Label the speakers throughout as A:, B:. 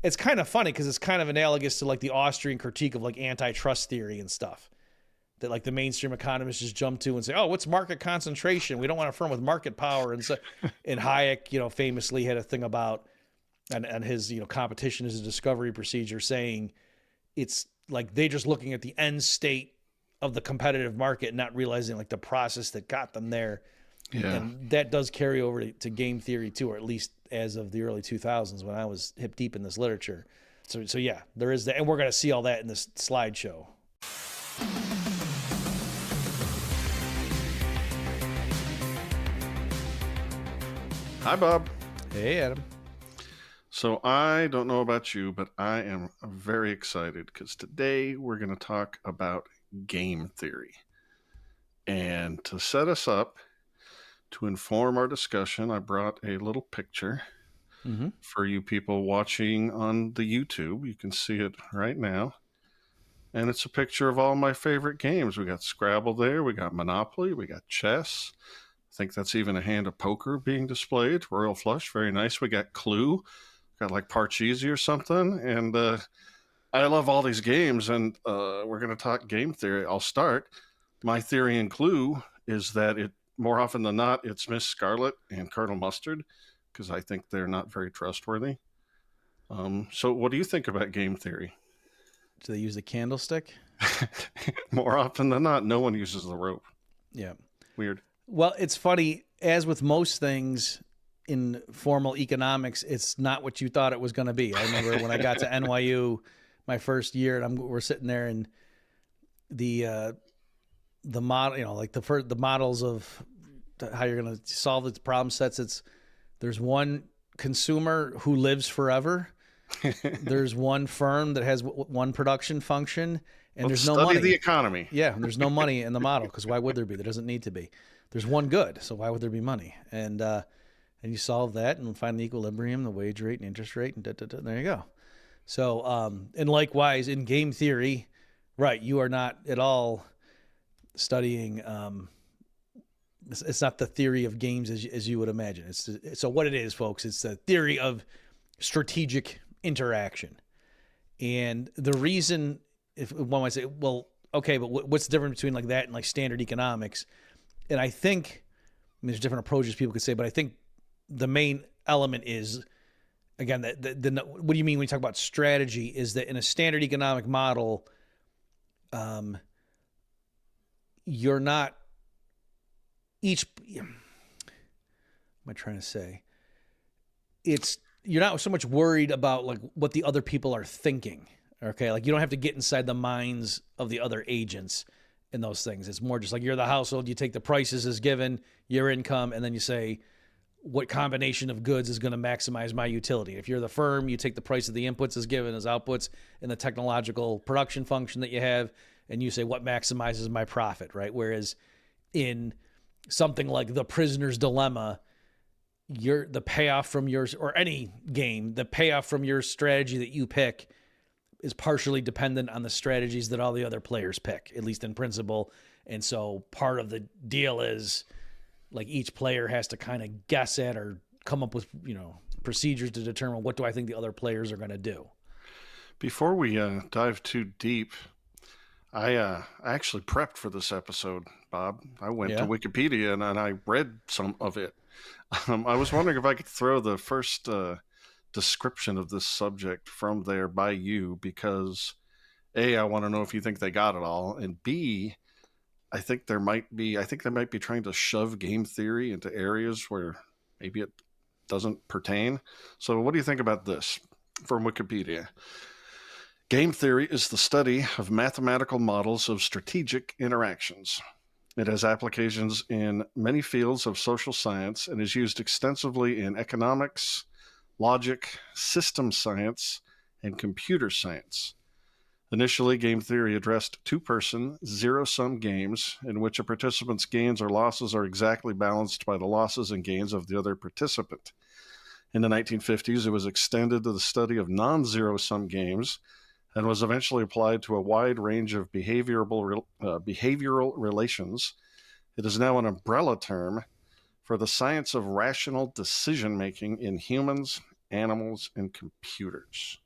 A: it's kind of funny because it's kind of analogous to like the Austrian critique of like antitrust theory and stuff that like the mainstream economists just jump to and say, oh, what's market concentration? We don't want a firm with market power. And so, and Hayek, famously had a thing about, and his, competition is a discovery procedure, saying it's like they just looking at the end state of the competitive market and not realizing like the process that got them there.
B: Yeah.
A: And that does carry over to game theory too, or at least as of the early 2000s when I was hip deep in this literature. So yeah, there is that. And we're going to see all that in this slideshow.
B: Hi, Bob.
A: Hey, Adam.
B: So I don't know about you, but I am very excited because today we're going to talk about game theory. And to set us up, to inform our discussion, I brought a little picture for you people watching on the YouTube. You can see it right now. And it's a picture of all my favorite games. We got Scrabble there. We got Monopoly. We got chess. I think that's even a hand of poker being displayed. Royal Flush. Very nice. We got Clue. Got like Parcheesi or something. And I love all these games. And we're going to talk game theory. I'll start. My theory in Clue is that more often than not, it's Miss Scarlet and Colonel Mustard, because I think they're not very trustworthy. So what do you think about game theory?
A: Do they use the candlestick?
B: More often than not, no one uses the rope.
A: Yeah.
B: Weird.
A: Well, it's funny, as with most things in formal economics, it's not what you thought it was going to be. I remember when I got to NYU my first year, and we're sitting there, and the model, like the models of how you're going to solve the problem sets. There's one consumer who lives forever. There's one firm that has one production function, and there's no money.
B: Study the economy.
A: Yeah, and there's no money in the model because why would there be? There doesn't need to be. There's one good, so why would there be money? And you solve that and find the equilibrium, the wage rate and interest rate, and there you go. So and likewise in game theory, right? You are not at all studying. It's not the theory of games as you would imagine. So what it is, folks, it's the theory of strategic interaction. And the reason, if one might say, well, okay, but what's the difference between like that and like standard economics? And I think there's different approaches people could say, but I think the main element is, again, what do you mean when you talk about strategy? Is that in a standard economic model, you're not what am I trying to say? You're not so much worried about like what the other people are thinking. Okay. Like you don't have to get inside the minds of the other agents in those things. It's more just like you're the household, you take the prices as given, your income, and then you say, what combination of goods is going to maximize my utility? If you're the firm, you take the price of the inputs as given as outputs and the technological production function that you have, and you say, what maximizes my profit, right? Whereas in something like The Prisoner's Dilemma, the payoff from yours, or any game, the payoff from your strategy that you pick is partially dependent on the strategies that all the other players pick, at least in principle. And so part of the deal is like each player has to kind of guess at or come up with, procedures to determine what do I think the other players are going to do.
B: Before we dive too deep, I actually prepped for this episode, Bob. I went to Wikipedia and I read some of it. I was wondering if I could throw the first description of this subject from there by you, because A, I want to know if you think they got it all, and B, I think they might be trying to shove game theory into areas where maybe it doesn't pertain. So what do you think about this from Wikipedia? Game theory is the study of mathematical models of strategic interactions. It has applications in many fields of social science and is used extensively in economics, logic, system science, and computer science. Initially, game theory addressed two-person, zero-sum games in which a participant's gains or losses are exactly balanced by the losses and gains of the other participant. In the 1950s, it was extended to the study of non-zero-sum games and was eventually applied to a wide range of behavioral relations. It is now an umbrella term for the science of rational decision-making in humans, animals, and computers.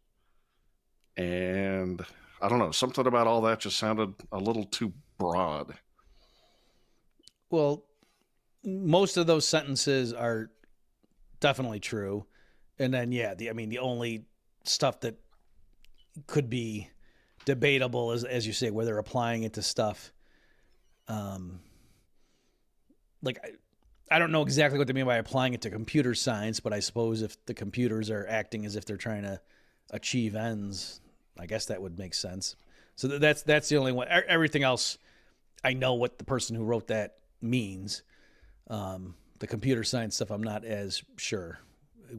B: And I don't know, something about all that just sounded a little too broad.
A: Well, most of those sentences are definitely true. And then, yeah, the only stuff that could be debatable is, as you say, where they're applying it to stuff. Like, I don't know exactly what they mean by applying it to computer science, but I suppose if the computers are acting as if they're trying to achieve ends, I guess that would make sense. So that's the only one. Everything else, I know what the person who wrote that means. The computer science stuff, I'm not as sure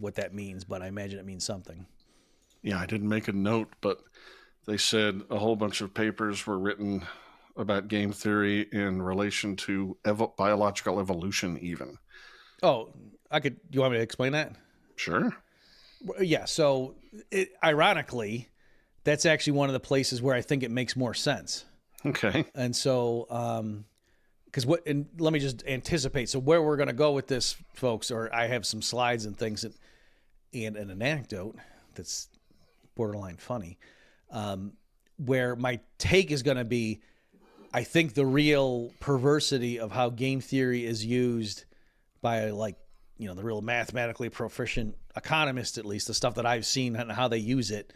A: what that means, but I imagine it means something.
B: Yeah, I didn't make a note, but they said a whole bunch of papers were written about game theory in relation to biological evolution even.
A: Oh, you want me to explain that?
B: Sure.
A: Yeah, so ironically, that's actually one of the places where I think it makes more sense.
B: Okay.
A: And so, and let me just anticipate. So where we're going to go with this, folks, or I have some slides and things and an anecdote that's borderline funny, where my take is going to be, I think the real perversity of how game theory is used by the real mathematically proficient economists, at least the stuff that I've seen and how they use it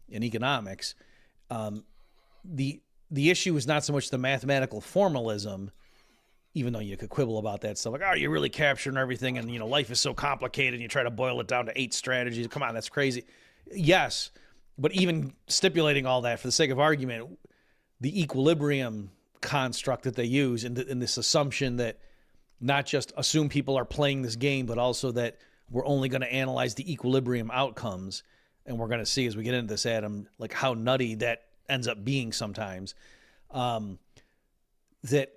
A: in economics. The issue is not so much the mathematical formalism, even though you could quibble about that stuff. Like, oh, you're really capturing everything, and life is so complicated. And you try to boil it down to 8 strategies. Come on, that's crazy. Yes, but even stipulating all that for the sake of argument, the equilibrium construct that they use in this assumption that not just assume people are playing this game, but also that we're only going to analyze the equilibrium outcomes. And we're going to see as we get into this, Adam, like how nutty that ends up being sometimes. That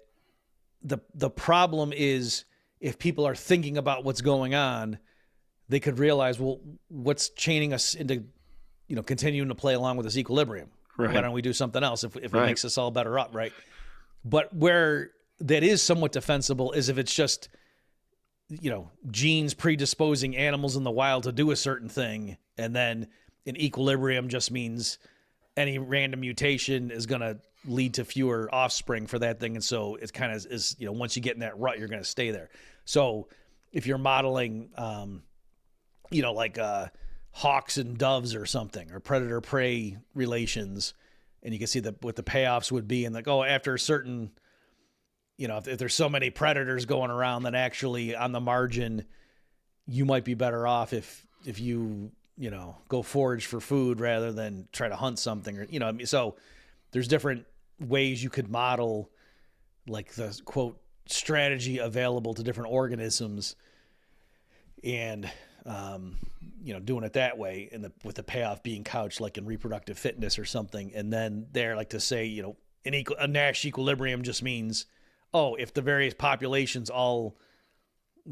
A: the problem is if people are thinking about what's going on, they could realize, well, what's chaining us into, continuing to play along with this equilibrium?
B: Right.
A: Why don't we do something else if it makes us all better up, right? But where that is somewhat defensible is if it's just, genes predisposing animals in the wild to do a certain thing, and then an equilibrium just means any random mutation is going to lead to fewer offspring for that thing. And so it's kind of is, once you get in that rut, you're going to stay there. So if you're modeling, hawks and doves or something, or predator-prey relations, and you can see what the payoffs would be, and after a certain, if there's so many predators going around, then actually on the margin, you might be better off if you go forage for food rather than try to hunt something, or so there's different ways you could model like the quote strategy available to different organisms, and doing it that way, and with the payoff being couched like in reproductive fitness or something. And then they're like to say, a Nash equilibrium just means, if the various populations all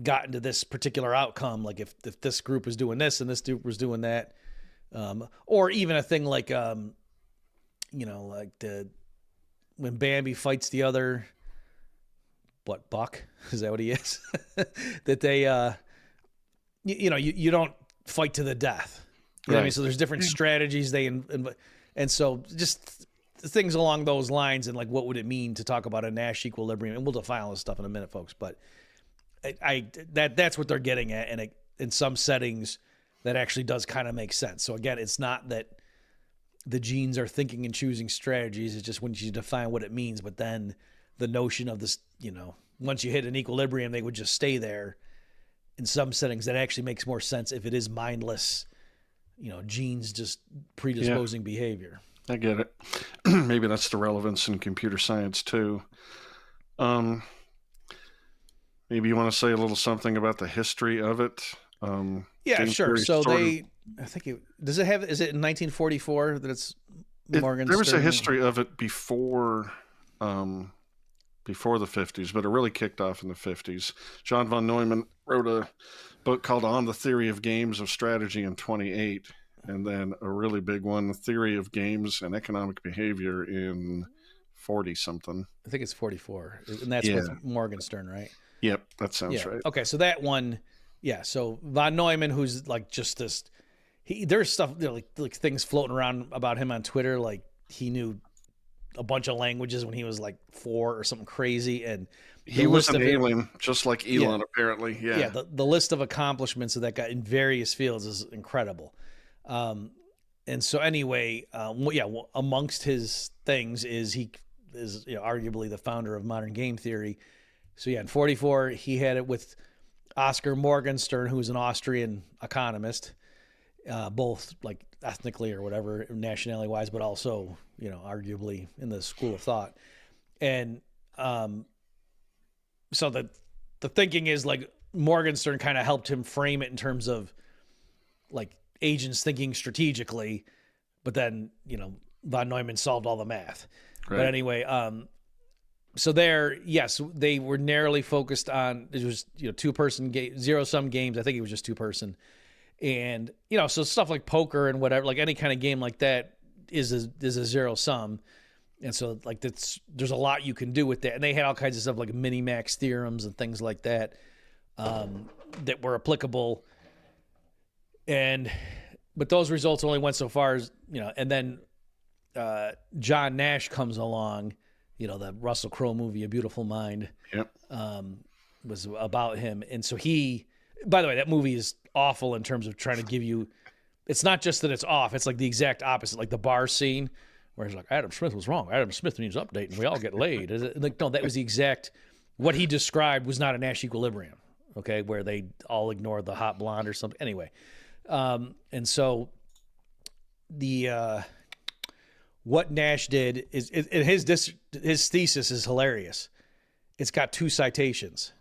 A: got into this particular outcome, like if this group was doing this and this group was doing that, or even a thing like, when Bambi fights the other, buck, is that what he is? That they, you don't fight to the death. You know what I mean? So there's different strategies and so just things along those lines, and like what would it mean to talk about a Nash equilibrium? And we'll define all this stuff in a minute, folks. But that's what they're getting at, and in some settings that actually does kind of make sense. So again, it's not that the genes are thinking and choosing strategies. It's just when you define what it means. But then the notion of this, once you hit an equilibrium, they would just stay there. In some settings, that actually makes more sense if it is mindless, genes just predisposing behavior.
B: I get it. Maybe that's the relevance in computer science too. Maybe you want to say a little something about the history of it.
A: Yeah, sure. So is it in 1944 that it's Morgan?
B: There was a history of it before the 50s, but it really kicked off in the 50s. John von Neumann wrote a book called On the Theory of Games of Strategy in 28, and then a really big one, The Theory of Games and Economic Behavior in 40-something.
A: I think it's 44, and that's with Morgenstern, right?
B: Yep, that sounds right.
A: Okay, so that one, yeah. So von Neumann, who's like just this, there's stuff, like things floating around about him on Twitter, like he knew a bunch of languages when he was like 4 or something crazy, and
B: he was an alien, just like Elon, apparently.
A: Yeah, the list of accomplishments of that guy in various fields is incredible. And so anyway, amongst his things is he is arguably the founder of modern game theory. So yeah, in 1944 he had it with Oscar Morgenstern, who's an Austrian economist, both like ethnically or whatever, nationality wise, but also arguably in the school of thought. And so the thinking is like Morgenstern kind of helped him frame it in terms of like agents thinking strategically, but then von Neumann solved all the math. Right. But anyway, so there, yes, they were narrowly focused on, it was 2-person game, zero-sum games. I think it was just 2-person. And so stuff like poker and whatever, like any kind of game like that is a zero-sum. And so like there's a lot you can do with that. And they had all kinds of stuff like mini-max theorems and things like that that were applicable. But those results only went so far as, and then John Nash comes along, the Russell Crowe movie, A Beautiful Mind, was about him. And so by the way, that movie is awful in terms of trying to give you, it's not just that it's off, it's like the exact opposite, like the bar scene where he's like, Adam Smith was wrong. Adam Smith needs update and we all get laid. Like, no, that was the exact, what he described was not a Nash equilibrium, okay, where they all ignore the hot blonde or something. Anyway, and so what Nash did is his thesis is hilarious. It's got 2 citations.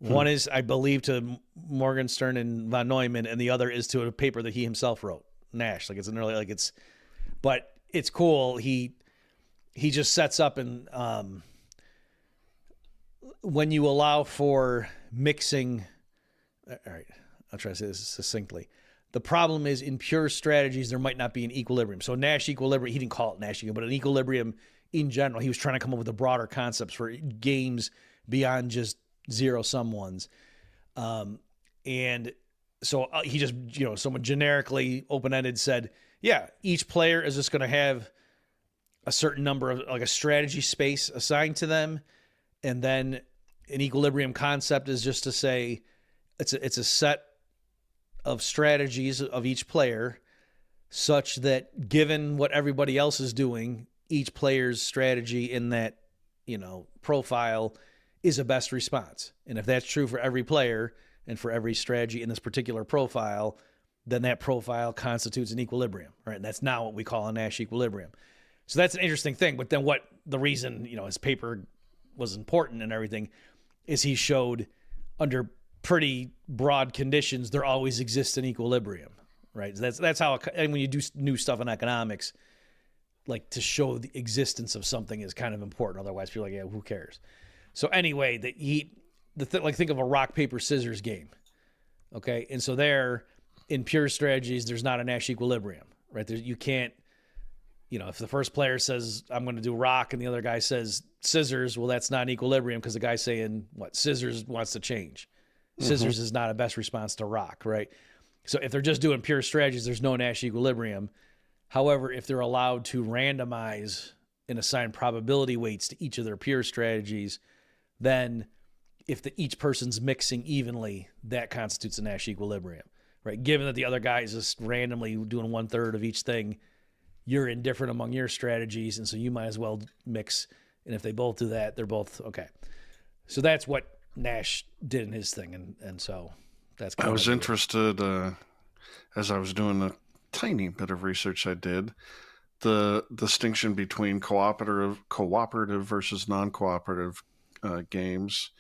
A: One is, I believe, to Morgenstern and von Neumann, and the other is to a paper that he himself wrote. Nash, like it's an early, like it's, but it's cool. He just sets up and when you allow for mixing. All right, I'll try to say this succinctly. The problem is in pure strategies, there might not be an equilibrium. So Nash equilibrium, he didn't call it Nash equilibrium, but an equilibrium in general. He was trying to come up with a broader concepts for games beyond just zero-sum ones. And so he just, someone generically open-ended said, yeah, each player is just going to have a certain number of, like a strategy space assigned to them. And then an equilibrium concept is just to say it's a set of strategies of each player such that given what everybody else is doing, each player's strategy in that, profile is a best response. And if that's true for every player and for every strategy in this particular profile, then that profile constitutes an equilibrium, right? And that's not what we call a Nash equilibrium. So that's an interesting thing. But then what the reason, his paper was important and everything is he showed under pretty broad conditions, there always exists an equilibrium, right? So that's how, and when you do new stuff in economics, like to show the existence of something is kind of important. Otherwise, people are like, yeah, who cares? So anyway, think of a rock, paper, scissors game. Okay. And so there in pure strategies, there's not a Nash equilibrium, right? You can't, if the first player says, I'm going to do rock and the other guy says scissors, well, that's not an equilibrium because the guy's saying scissors wants to change. Scissors is not a best response to rock, right? So if they're just doing pure strategies, there's no Nash equilibrium. However, if they're allowed to randomize and assign probability weights to each of their pure strategies, then if each person's mixing evenly, that constitutes a Nash equilibrium, right? Given that the other guy is just randomly doing 1/3 of each thing, you're indifferent among your strategies, and so you might as well mix. And if they both do that, they're both okay. So that's what Nash did in his thing, and so that's kind
B: I was interested as I was doing a tiny bit of research I did, the distinction between cooperative versus non-cooperative games,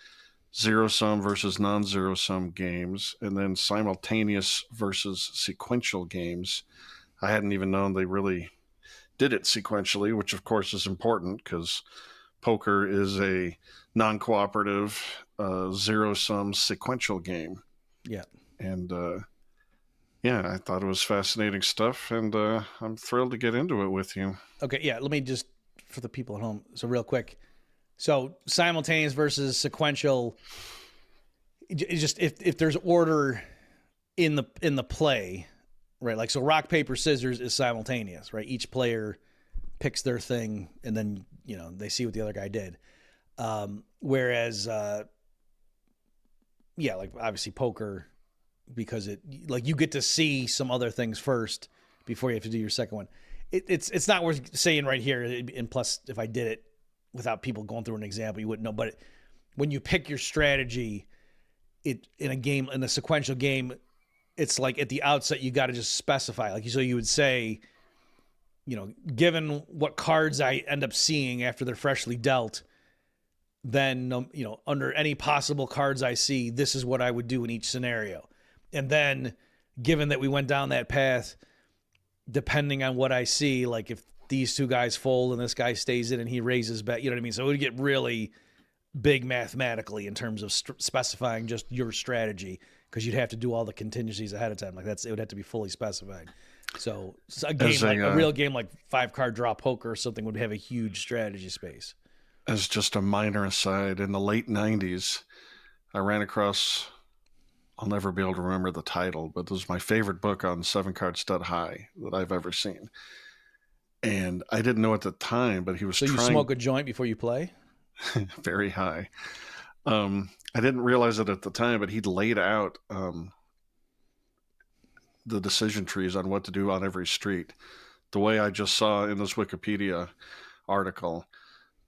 B: zero-sum versus non-zero-sum games, and then simultaneous versus sequential games. I hadn't even known they really did it sequentially, which of course is important because poker is a non-cooperative zero-sum sequential game.
A: Yeah.
B: And I thought it was fascinating stuff, and I'm thrilled to get into it with you.
A: Okay, yeah, let me just, for the people at home, so real quick. So simultaneous versus sequential, just if there's order in the play, right? Like, so rock, paper, scissors is simultaneous, right? Each player picks their thing, and then, they see what the other guy did. Whereas, like obviously poker, because you get to see some other things first before you have to do your second one. It's not worth saying right here. And plus, if I did it without people going through an example, you wouldn't know. But when you pick your strategy, in a sequential game, it's like at the outset you got to just specify. Like, so you would say, given what cards I end up seeing after they're freshly dealt, then under any possible cards I see, this is what I would do in each scenario. And then, given that we went down that path, depending on what I see, like if these two guys fold and this guy stays in and he raises bet, you know what I mean? So it would get really big mathematically in terms of specifying just your strategy, because you'd have to do all the contingencies ahead of time. Like it would have to be fully specified. So a real game like 5-card draw poker or something would have a huge strategy space.
B: As just a minor aside, in the late 90s, I ran across, I'll never be able to remember the title, but it was my favorite book on 7-card stud high that I've ever seen. And I didn't know at the time, but he was
A: you smoke a joint before you play?
B: Very high. I didn't realize it at the time, but he'd laid out the decision trees on what to do on every street, the way I just saw in this Wikipedia article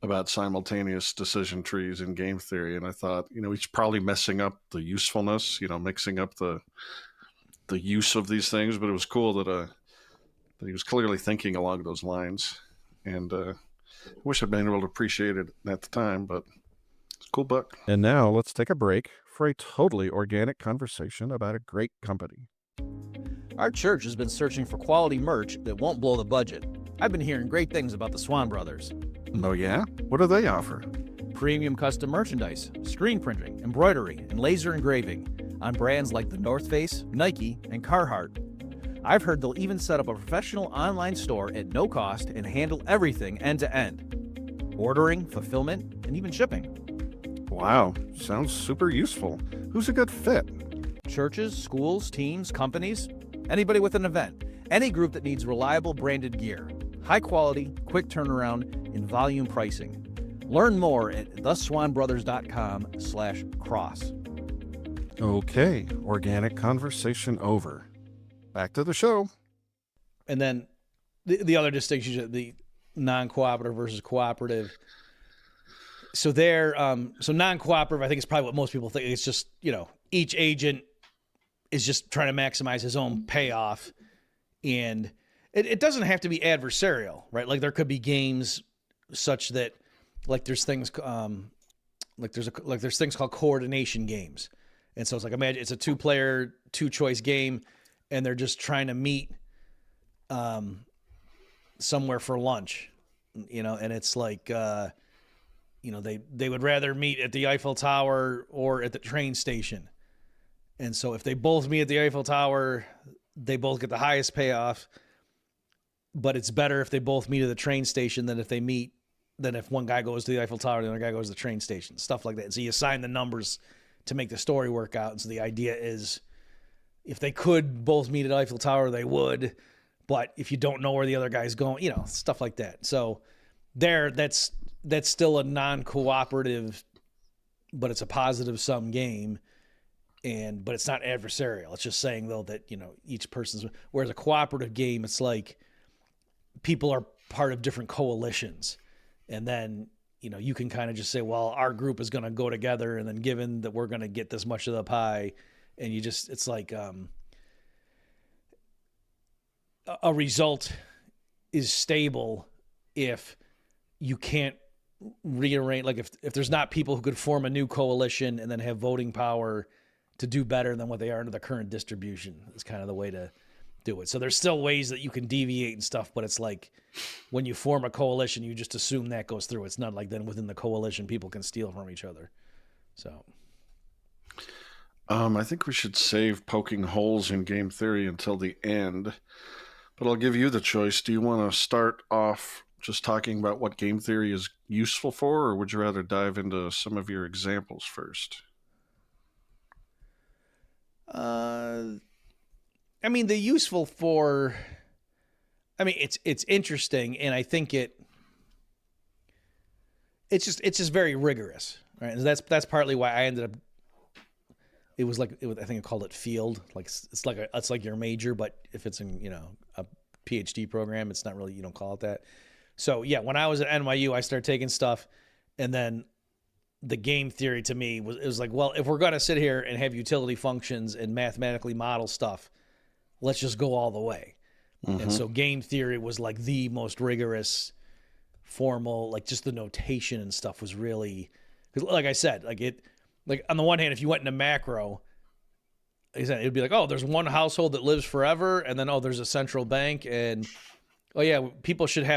B: about simultaneous decision trees in game theory. And I thought, he's probably messing up the usefulness, mixing up the use of these things. But it was cool that he was clearly thinking along those lines. And I wish I'd been able to appreciate it at the time, but it's a cool book.
C: And now let's take a break for a totally organic conversation about a great company.
D: Our church has been searching for quality merch that won't blow the budget. I've been hearing great things about the Swan Brothers.
C: Oh yeah? What do they offer?
D: Premium custom merchandise, screen printing, embroidery, and laser engraving on brands like the North Face, Nike, and Carhartt. I've heard they'll even set up a professional online store at no cost and handle everything end-to-end. Ordering, fulfillment, and even shipping.
C: Wow, sounds super useful. Who's a good fit?
D: Churches, schools, teams, companies, anybody with an event. Any group that needs reliable branded gear. High quality, quick turnaround, and volume pricing. Learn more at theswanbrothers.com/cross.
C: Okay, organic conversation over. Back to the show.
A: And then the other distinction, the non-cooperative versus cooperative. So so non-cooperative, I think, is probably what most people think. It's just, each agent is just trying to maximize his own payoff. And it doesn't have to be adversarial, right? Like there could be games such that, like there's things, there's things called coordination games. And so it's like, imagine it's a 2-player, 2-choice game, and they're just trying to meet somewhere for lunch, and it's like, they would rather meet at the Eiffel Tower or at the train station. And so if they both meet at the Eiffel Tower, they both get the highest payoff, but it's better if they both meet at the train station than if one guy goes to the Eiffel Tower and the other guy goes to the train station, stuff like that. And so you assign the numbers to make the story work out. And so the idea is, if they could both meet at Eiffel Tower, they would. But if you don't know where the other guy's going, stuff like that. So that's still a non-cooperative, but it's a positive sum game. But it's not adversarial. It's just saying, though, that, each person's, whereas a cooperative game, it's like people are part of different coalitions. And then, you can kind of just say, well, our group is going to go together. And then given that we're going to get this much of the pie, and it's like a result is stable if you can't rearrange, like if there's not people who could form a new coalition and then have voting power to do better than what they are under the current distribution. Is kind of the way to do it. So there's still ways that you can deviate and stuff, but it's like when you form a coalition, you just assume that goes through. It's not like then within the coalition, people can steal from each other. So
B: I think we should save poking holes in game theory until the end, but I'll give you the choice. Do you want to start off just talking about what game theory is useful for, or would you rather dive into some of your examples first?
A: I mean, the useful for, I mean, it's interesting, and I think it's just very rigorous, right? And that's partly why I ended up. It was like I think I called it field, like it's like your major, but if it's in a PhD program, it's not really, you don't call it that. So yeah, when I was at NYU, I started taking stuff, and then the game theory to me was like, well, if we're going to sit here and have utility functions and mathematically model stuff, let's just go all the way. Mm-hmm. And so game theory was like the most rigorous, formal, like just the notation and stuff was really, like I said, like on the one hand, if you went into macro, it'd be like, oh, there's one household that lives forever, and then there's a central bank, and people should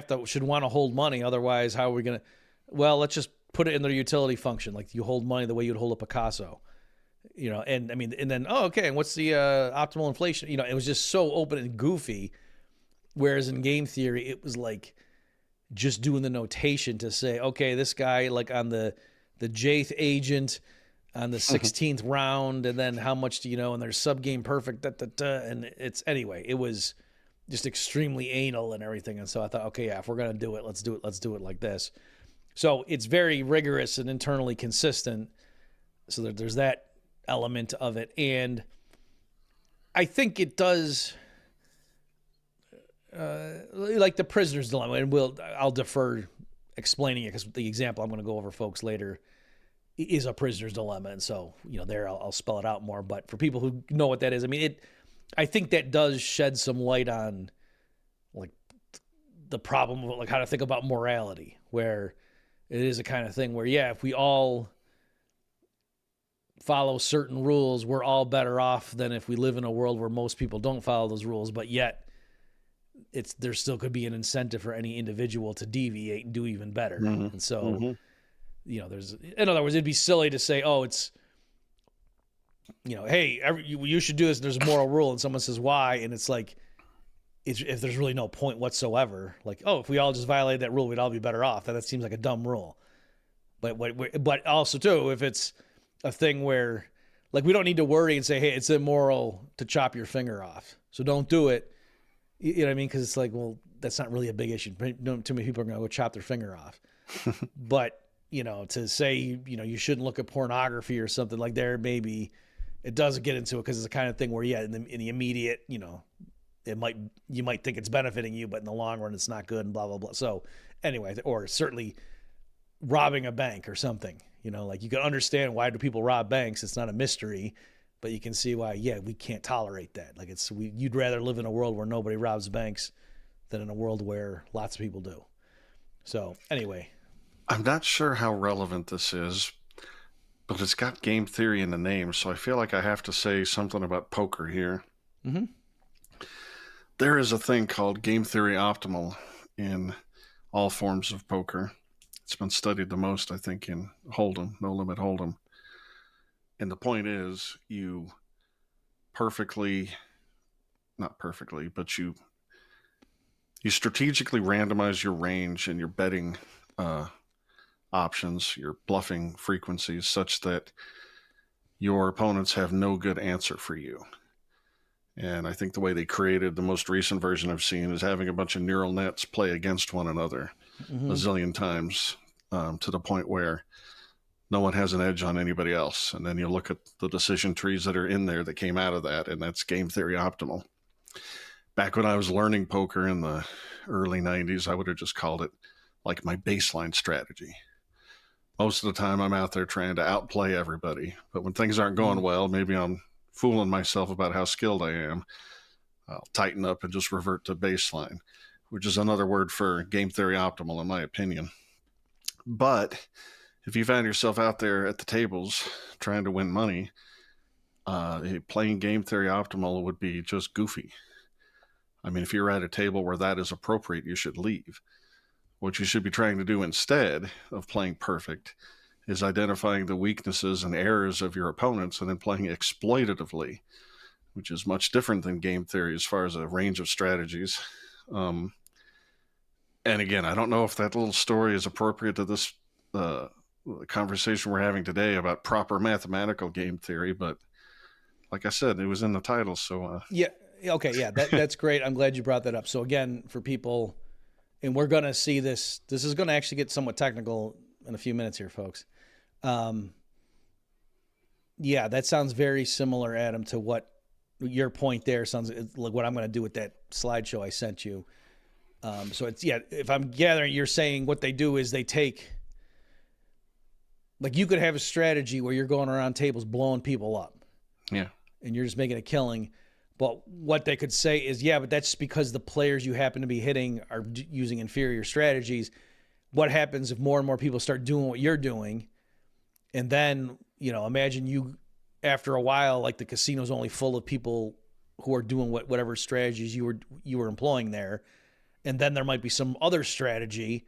A: want to hold money, otherwise how are we gonna? Well, let's just put it in their utility function, like you hold money the way you'd hold a Picasso, and I mean, and then okay, and what's the optimal inflation? It was just so open and goofy, whereas in game theory, it was like just doing the notation to say, okay, this guy like on the Jth agent on the 16th round, and then how much do you know? And there's sub game perfect, and it was just extremely anal and everything. And so I thought, okay, yeah, if we're gonna do it, let's do it like this. So it's very rigorous and internally consistent. So there's that element of it, and I think it does, like the prisoner's dilemma. And I'll defer explaining it because the example I'm going to go over, folks, later is a prisoner's dilemma, and so there I'll spell it out more. But for people who know what that is, I mean, I think that does shed some light on like the problem of like how to think about morality, where it is a kind of thing where if we all follow certain rules, we're all better off than if we live in a world where most people don't follow those rules, but yet there still could be an incentive for any individual to deviate and do even better. Mm-hmm. And so there's, in other words, it'd be silly to say, oh, it's, hey, you should do this. There's a moral rule, and someone says why, and it's like, if there's really no point whatsoever, like, oh, if we all just violate that rule, we'd all be better off. That seems like a dumb rule. But also too, if it's a thing where, like, we don't need to worry and say, hey, it's immoral to chop your finger off, so don't do it. You know what I mean? Because it's like, well, that's not really a big issue. Too many people are going to go chop their finger off. But to say, you shouldn't look at pornography or something like there, maybe it does get into it because it's the kind of thing where, in the immediate, you might think it's benefiting you, but in the long run, it's not good and blah, blah, blah. So anyway, or certainly robbing a bank or something, like you can understand why do people rob banks. It's not a mystery, but you can see why, we can't tolerate that. Like you'd rather live in a world where nobody robs banks than in a world where lots of people do. So anyway,
B: I'm not sure how relevant this is, but it's got game theory in the name, so I feel like I have to say something about poker here. Mm-hmm. There is a thing called game theory optimal in all forms of poker. It's been studied the most, I think, in Hold'em, No Limit Hold'em. And the point is, you not perfectly, but you strategically randomize your range and your betting options, your bluffing frequencies, such that your opponents have no good answer for you. And I think the way they created the most recent version I've seen is having a bunch of neural nets play against one another a zillion times to the point where no one has an edge on anybody else. And then you look at the decision trees that are in there that came out of that, and that's game theory optimal. Back when I was learning poker in the early 90s, I would have just called it like my baseline strategy. Most of the time I'm out there trying to outplay everybody. But when things aren't going well, maybe I'm fooling myself about how skilled I am. I'll tighten up and just revert to baseline, which is another word for game theory optimal, in my opinion. But if you find yourself out there at the tables trying to win money, playing game theory optimal would be just goofy. I mean, if you're at a table where that is appropriate, you should leave. What you should be trying to do instead of playing perfect is identifying the weaknesses and errors of your opponents and then playing exploitatively, which is much different than game theory as far as a range of strategies. And again, I don't know if that little story is appropriate to this conversation we're having today about proper mathematical game theory, but like I said, it was in the title. So
A: Okay, yeah, that's great. I'm glad you brought that up. So again, for people, and we're going to see this is going to actually get somewhat technical in a few minutes here, folks. Yeah, that sounds very similar, Adam, to what your point there sounds like what I'm going to do with that slideshow I sent you. So it's, yeah, if I'm gathering, you're saying what they do is they take, like, you could have a strategy where you're going around tables blowing people up.
B: Yeah.
A: And you're just making a killing. But what they could say is, yeah, but that's because the players you happen to be hitting are using inferior strategies. What happens if more and more people start doing what you're doing? And then, imagine you, after a while, like the casino's only full of people who are doing whatever strategies you were employing there. And then there might be some other strategy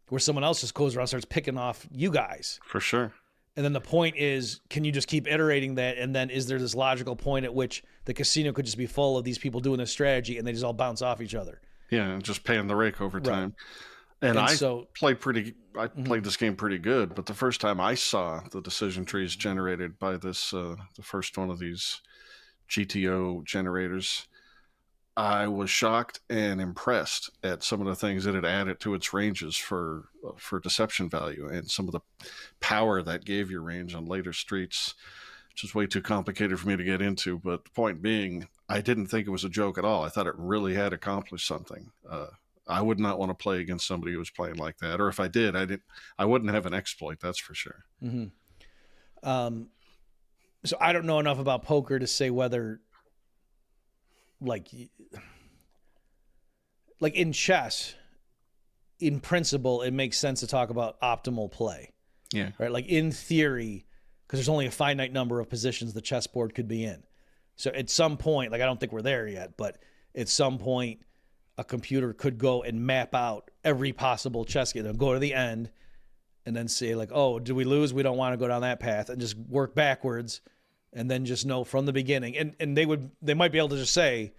A: where someone else just goes around and starts picking off you guys.
B: For sure.
A: And then the point is, can you just keep iterating that? And then is there this logical point at which the casino could just be full of these people doing this strategy and they just all bounce off each other?
B: Yeah, and just paying the rake over time. Right. And I played this game pretty good, but the first time I saw the decision trees generated by this, the first one of these GTO generators, I was shocked and impressed at some of the things that it added to its ranges for deception value and some of the power that gave your range on later streets, which is way too complicated for me to get into. But the point being, I didn't think it was a joke at all. I thought it really had accomplished something. I would not want to play against somebody who was playing like that. Or if I did, I wouldn't have an exploit, that's for sure.
A: Mm-hmm. So I don't know enough about poker to say whether, like in chess, in principle, it makes sense to talk about optimal play.
B: Yeah.
A: Right. Like in theory, because there's only a finite number of positions the chessboard could be in. So at some point, like, I don't think we're there yet, but at some point, a computer could go and map out every possible chess game, go to the end, and then say, like, oh, did we lose? We don't want to go down that path, and just work backwards, and then just know from the beginning. And they might be able to just say,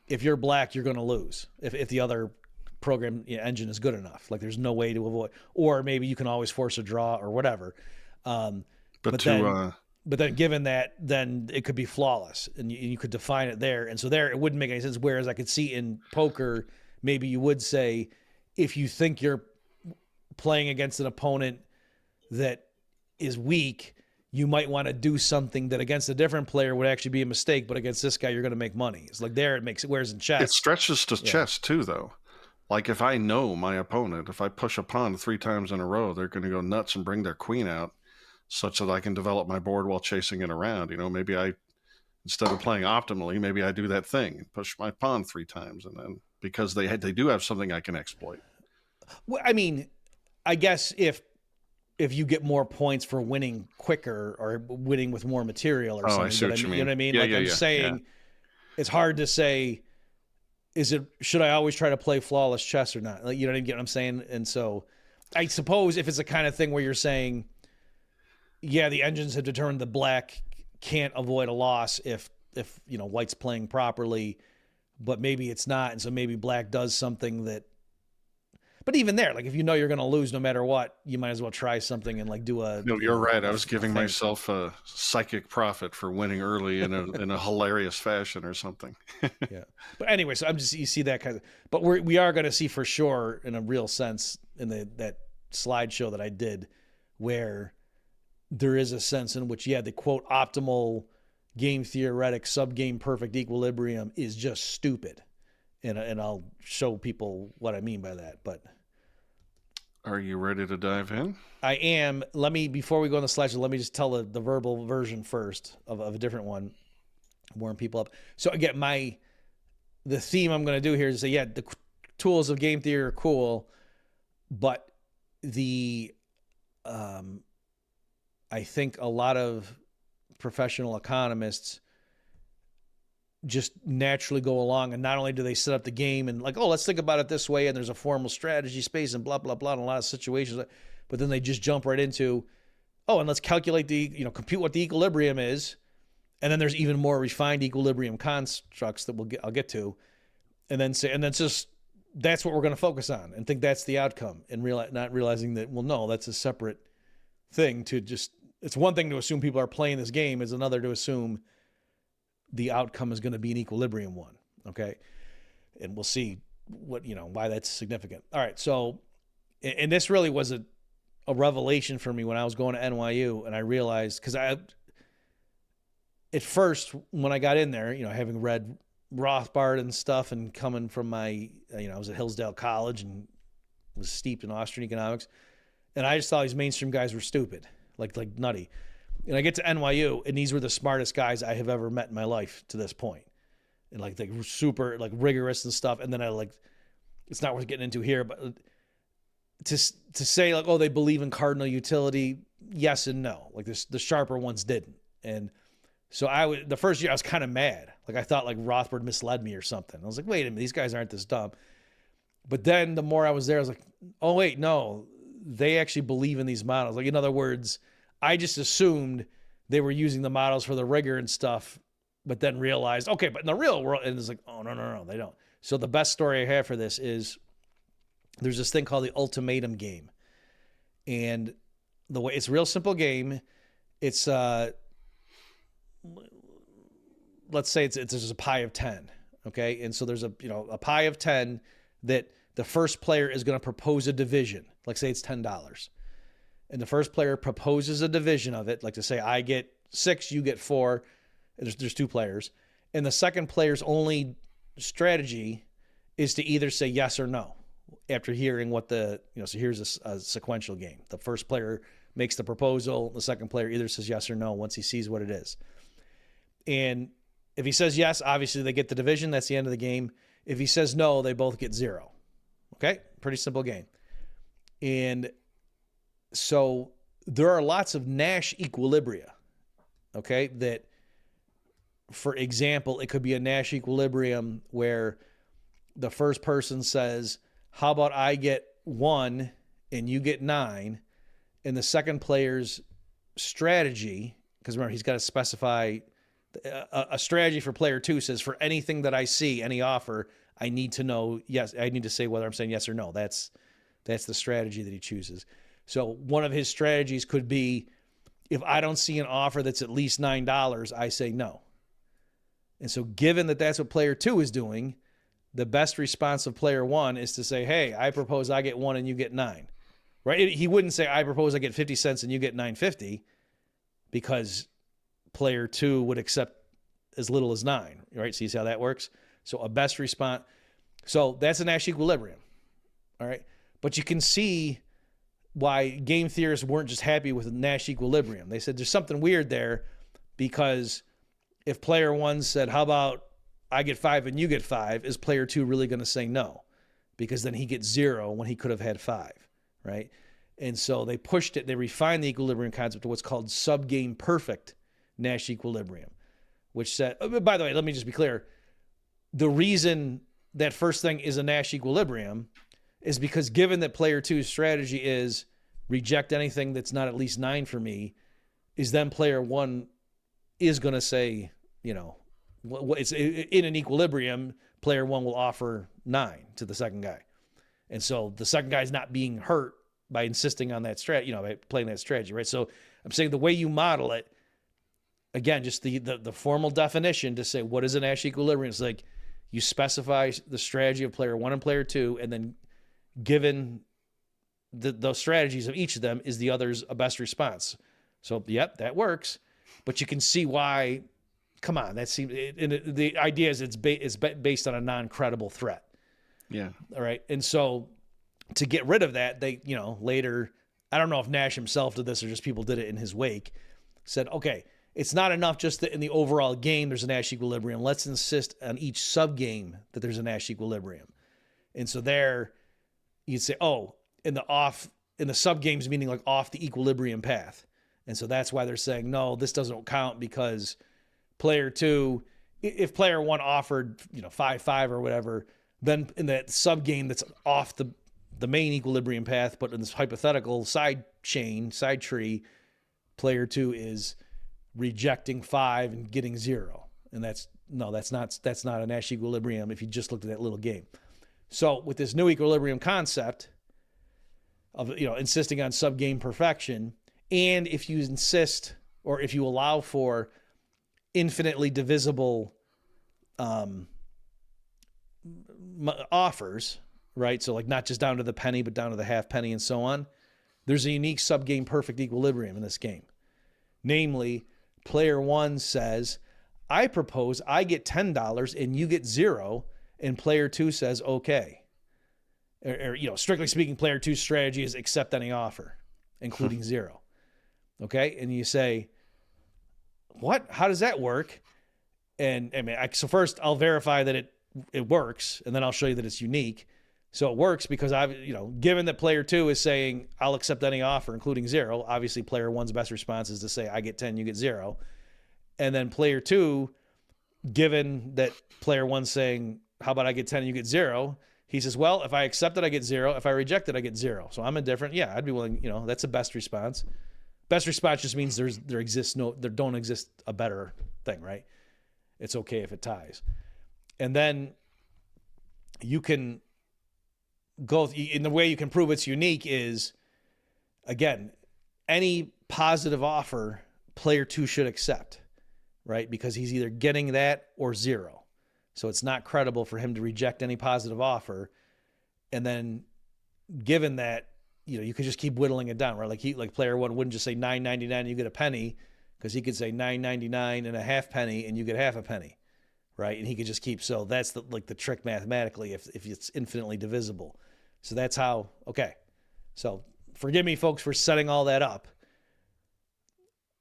A: if you're black, you're going to lose. If the other program engine is good enough, like, there's no way to avoid, or maybe you can always force a draw or whatever. But then given that, then it could be flawless, and you could define it there. And so there, it wouldn't make any sense. Whereas I could see in poker, maybe you would say, if you think you're playing against an opponent that is weak, you might want to do something that against a different player would actually be a mistake, but against this guy, you're going to make money. It's like there, it makes it. Whereas in chess,
B: it stretches to chess too, though. Like, if I know my opponent, if I push a pawn 3 times in a row, they're going to go nuts and bring their queen out, such that I can develop my board while chasing it around. Maybe instead of playing optimally, maybe I do that thing and push my pawn 3 times, and then because they do have something I can exploit.
A: Well, I mean, I guess if you get more points for winning quicker or winning with more material or something.
B: I see what you mean.
A: You know what I mean?
B: Yeah,
A: I'm saying, it's hard to say, should I always try to play flawless chess or not? Like, you know what I'm saying? And so I suppose if it's the kind of thing where you're saying, yeah, the engines have determined the black can't avoid a loss if white's playing properly, but maybe it's not. And so maybe black does something that, but even there, like, if you know you're going to lose no matter what, you might as well try something and like do a.
B: No, you're right. I was giving myself a psychic profit for winning early in a hilarious fashion or something.
A: Yeah. But anyway, so you see that kind of, but we are going to see for sure in a real sense in that slideshow that I did, where there is a sense in which, the quote optimal game theoretic sub-game perfect equilibrium is just stupid. And I'll show people what I mean by that. But
B: are you ready to dive in?
A: I am. Before we go on the slideshow, let me just tell the verbal version first of a different one, warm people up. So again, the theme I'm going to do here is say, the tools of game theory are cool, but I think a lot of professional economists just naturally go along, and not only do they set up the game and like, oh, let's think about it this way, and there's a formal strategy space and blah, blah, blah, in a lot of situations, but then they just jump right into, oh, and let's calculate compute what the equilibrium is, and then there's even more refined equilibrium constructs that I'll get to, and then just that's what we're going to focus on and think that's the outcome, and not realizing that, well, no, that's a separate thing. It's one thing to assume people are playing this game, it's another to assume the outcome is going to be an equilibrium one. Okay. And we'll see why that's significant. All right. So, and this really was a revelation for me when I was going to NYU, and I realized, because at first when I got in there, having read Rothbard and stuff, and coming from my, I was at Hillsdale College and was steeped in Austrian economics, and I just thought these mainstream guys were stupid, like nutty. And I get to NYU, and these were the smartest guys I have ever met in my life to this point, and they were super rigorous and stuff. And then it's not worth getting into here, but to say oh, they believe in cardinal utility, yes and no. The sharper ones didn't. And so the first year I was kind of mad. I thought Rothbard misled me or something. I was like, wait a minute, these guys aren't this dumb. But then the more I was there, I was like, oh wait, no, they actually believe in these models. In other words, I just assumed they were using the models for the rigor and stuff, but then realized, okay, but in the real world, and it's oh, no, they don't. So the best story I have for this is there's this thing called the Ultimatum Game. And the way it's a real simple game. It's, let's say there's a pie of 10. Okay. And so there's a pie of 10 that the first player is going to propose a division. Say it's $10. And the first player proposes a division of it. To say, I get 6, you get 4. There's 2 players. And the second player's only strategy is to either say yes or no after hearing what so here's a sequential game. The first player makes the proposal. The second player either says yes or no once he sees what it is. And if he says yes, obviously they get the division. That's the end of the game. If he says no, they both get 0. Okay? Pretty simple game. And so there are lots of Nash equilibria, okay, that, for example, it could be a Nash equilibrium where the first person says, how about I get 1 and you get 9, and the second player's strategy, because remember, he's got to specify a strategy for player 2 says, for anything that I see, any offer, I need to know, yes, I need to say whether I'm saying yes or no. That's the strategy that he chooses. So one of his strategies could be, if I don't see an offer that's at least $9, I say no. And so given that that's what player 2 is doing, the best response of player 1 is to say, hey, I propose I get 1 and you get 9. Right? He wouldn't say, I propose I get 50 cents and you get $9.50, because player 2 would accept as little as 9. Right? See how that works? So a best response. So that's a Nash equilibrium. All right. But you can see why game theorists weren't just happy with Nash equilibrium. They said there's something weird there, because if player 1 said, how about I get 5 and you get 5, is player 2 really going to say no? Because then he gets 0 when he could have had 5, right? And so they pushed it. They refined the equilibrium concept to what's called subgame perfect Nash equilibrium, which said, by the way, let me just be clear. The reason that first thing is a Nash equilibrium is because, given that player 2's strategy is reject anything that's not at least 9 for me, is then player 1 is going to say, it's in an equilibrium, player 1 will offer 9 to the second guy. And so the second guy is not being hurt by insisting on that strategy, by playing that strategy, right? So I'm saying the way you model it, again, just the formal definition to say what is a Nash equilibrium, is you specify the strategy of player 1 and player 2, and then given the strategies of each of them, is the other's a best response. So, yep, that works. But you can see why, come on, that seems, the idea is it's based on a non-credible threat.
B: Yeah.
A: All right. And so to get rid of that, they, later, I don't know if Nash himself did this or just people did it in his wake, said, okay, it's not enough just that in the overall game there's a Nash equilibrium. Let's insist on each sub-game that there's a Nash equilibrium. And so there you'd say, oh, in the sub-games, meaning off the equilibrium path. And so that's why they're saying, no, this doesn't count, because player 2, if player 1 offered, 5-5 or whatever, then in that sub-game that's off the main equilibrium path, but in this hypothetical side tree, player 2 is rejecting 5 and getting 0. And that's not a Nash equilibrium if you just looked at that little game. So with this new equilibrium concept of, insisting on sub-game perfection, and if you insist, or if you allow for infinitely divisible offers, right? So like not just down to the penny, but down to the half penny and so on. There's a unique sub-game perfect equilibrium in this game. Namely, player one says, I propose I get $10 and you get $0, and player two says, okay. Or strictly speaking, player two's strategy is accept any offer, including $0. Okay? And you say, what? How does that work? And I mean, so first I'll verify that it works, and then I'll show you that it's unique. So it works because given that player two is saying I'll accept any offer, including $0. Obviously, player one's best response is to say I get 10, you get $0. And then player two, given that player one's saying how about I get 10 and you get $0, he says, well, if I accept it, I get $0. If I reject it, I get $0. So I'm indifferent. Yeah, I'd be willing. That's the best response. Best response just means there don't exist a better thing, right? It's okay if it ties. And then you can go in the way you can prove it's unique is, again, any positive offer player two should accept, right? Because he's either getting that or $0. So it's not credible for him to reject any positive offer. And then given that, you could just keep whittling it down, right? Like player one wouldn't just say $9.99 and you get a penny, because he could say $9.99 and a half penny and you get half a penny, right? And he could just keep, so that's the trick mathematically if it's infinitely divisible. So that's how, okay. So forgive me, folks, for setting all that up.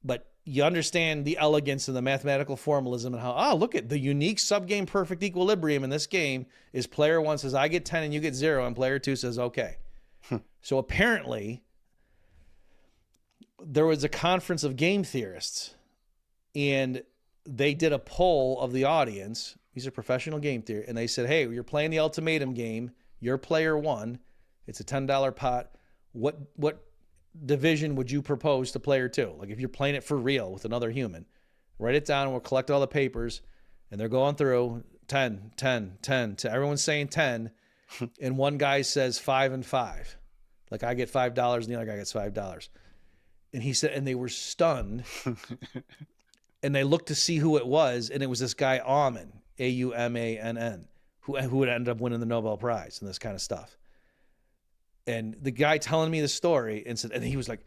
A: But you understand the elegance and the mathematical formalism and how, look at the unique sub-game perfect equilibrium in this game is player one says, I get 10 and you get $0, and player two says, okay. So apparently there was a conference of game theorists, and they did a poll of the audience. These are professional game theory. And they said, hey, you're playing the Ultimatum Game. You're player one. It's a $10 pot. What division would you propose to player two? Like if you're playing it for real with another human, write it down and we'll collect all the papers. And they're going through 10, 10, 10. Everyone's saying 10. And one guy says 5 and 5. Like I get $5 and the other guy gets $5. And he said, and they were stunned. And they looked to see who it was. And it was this guy, Aumann, Aumann, who would end up winning the Nobel Prize and this kind of stuff. And the guy telling me the story and he was like,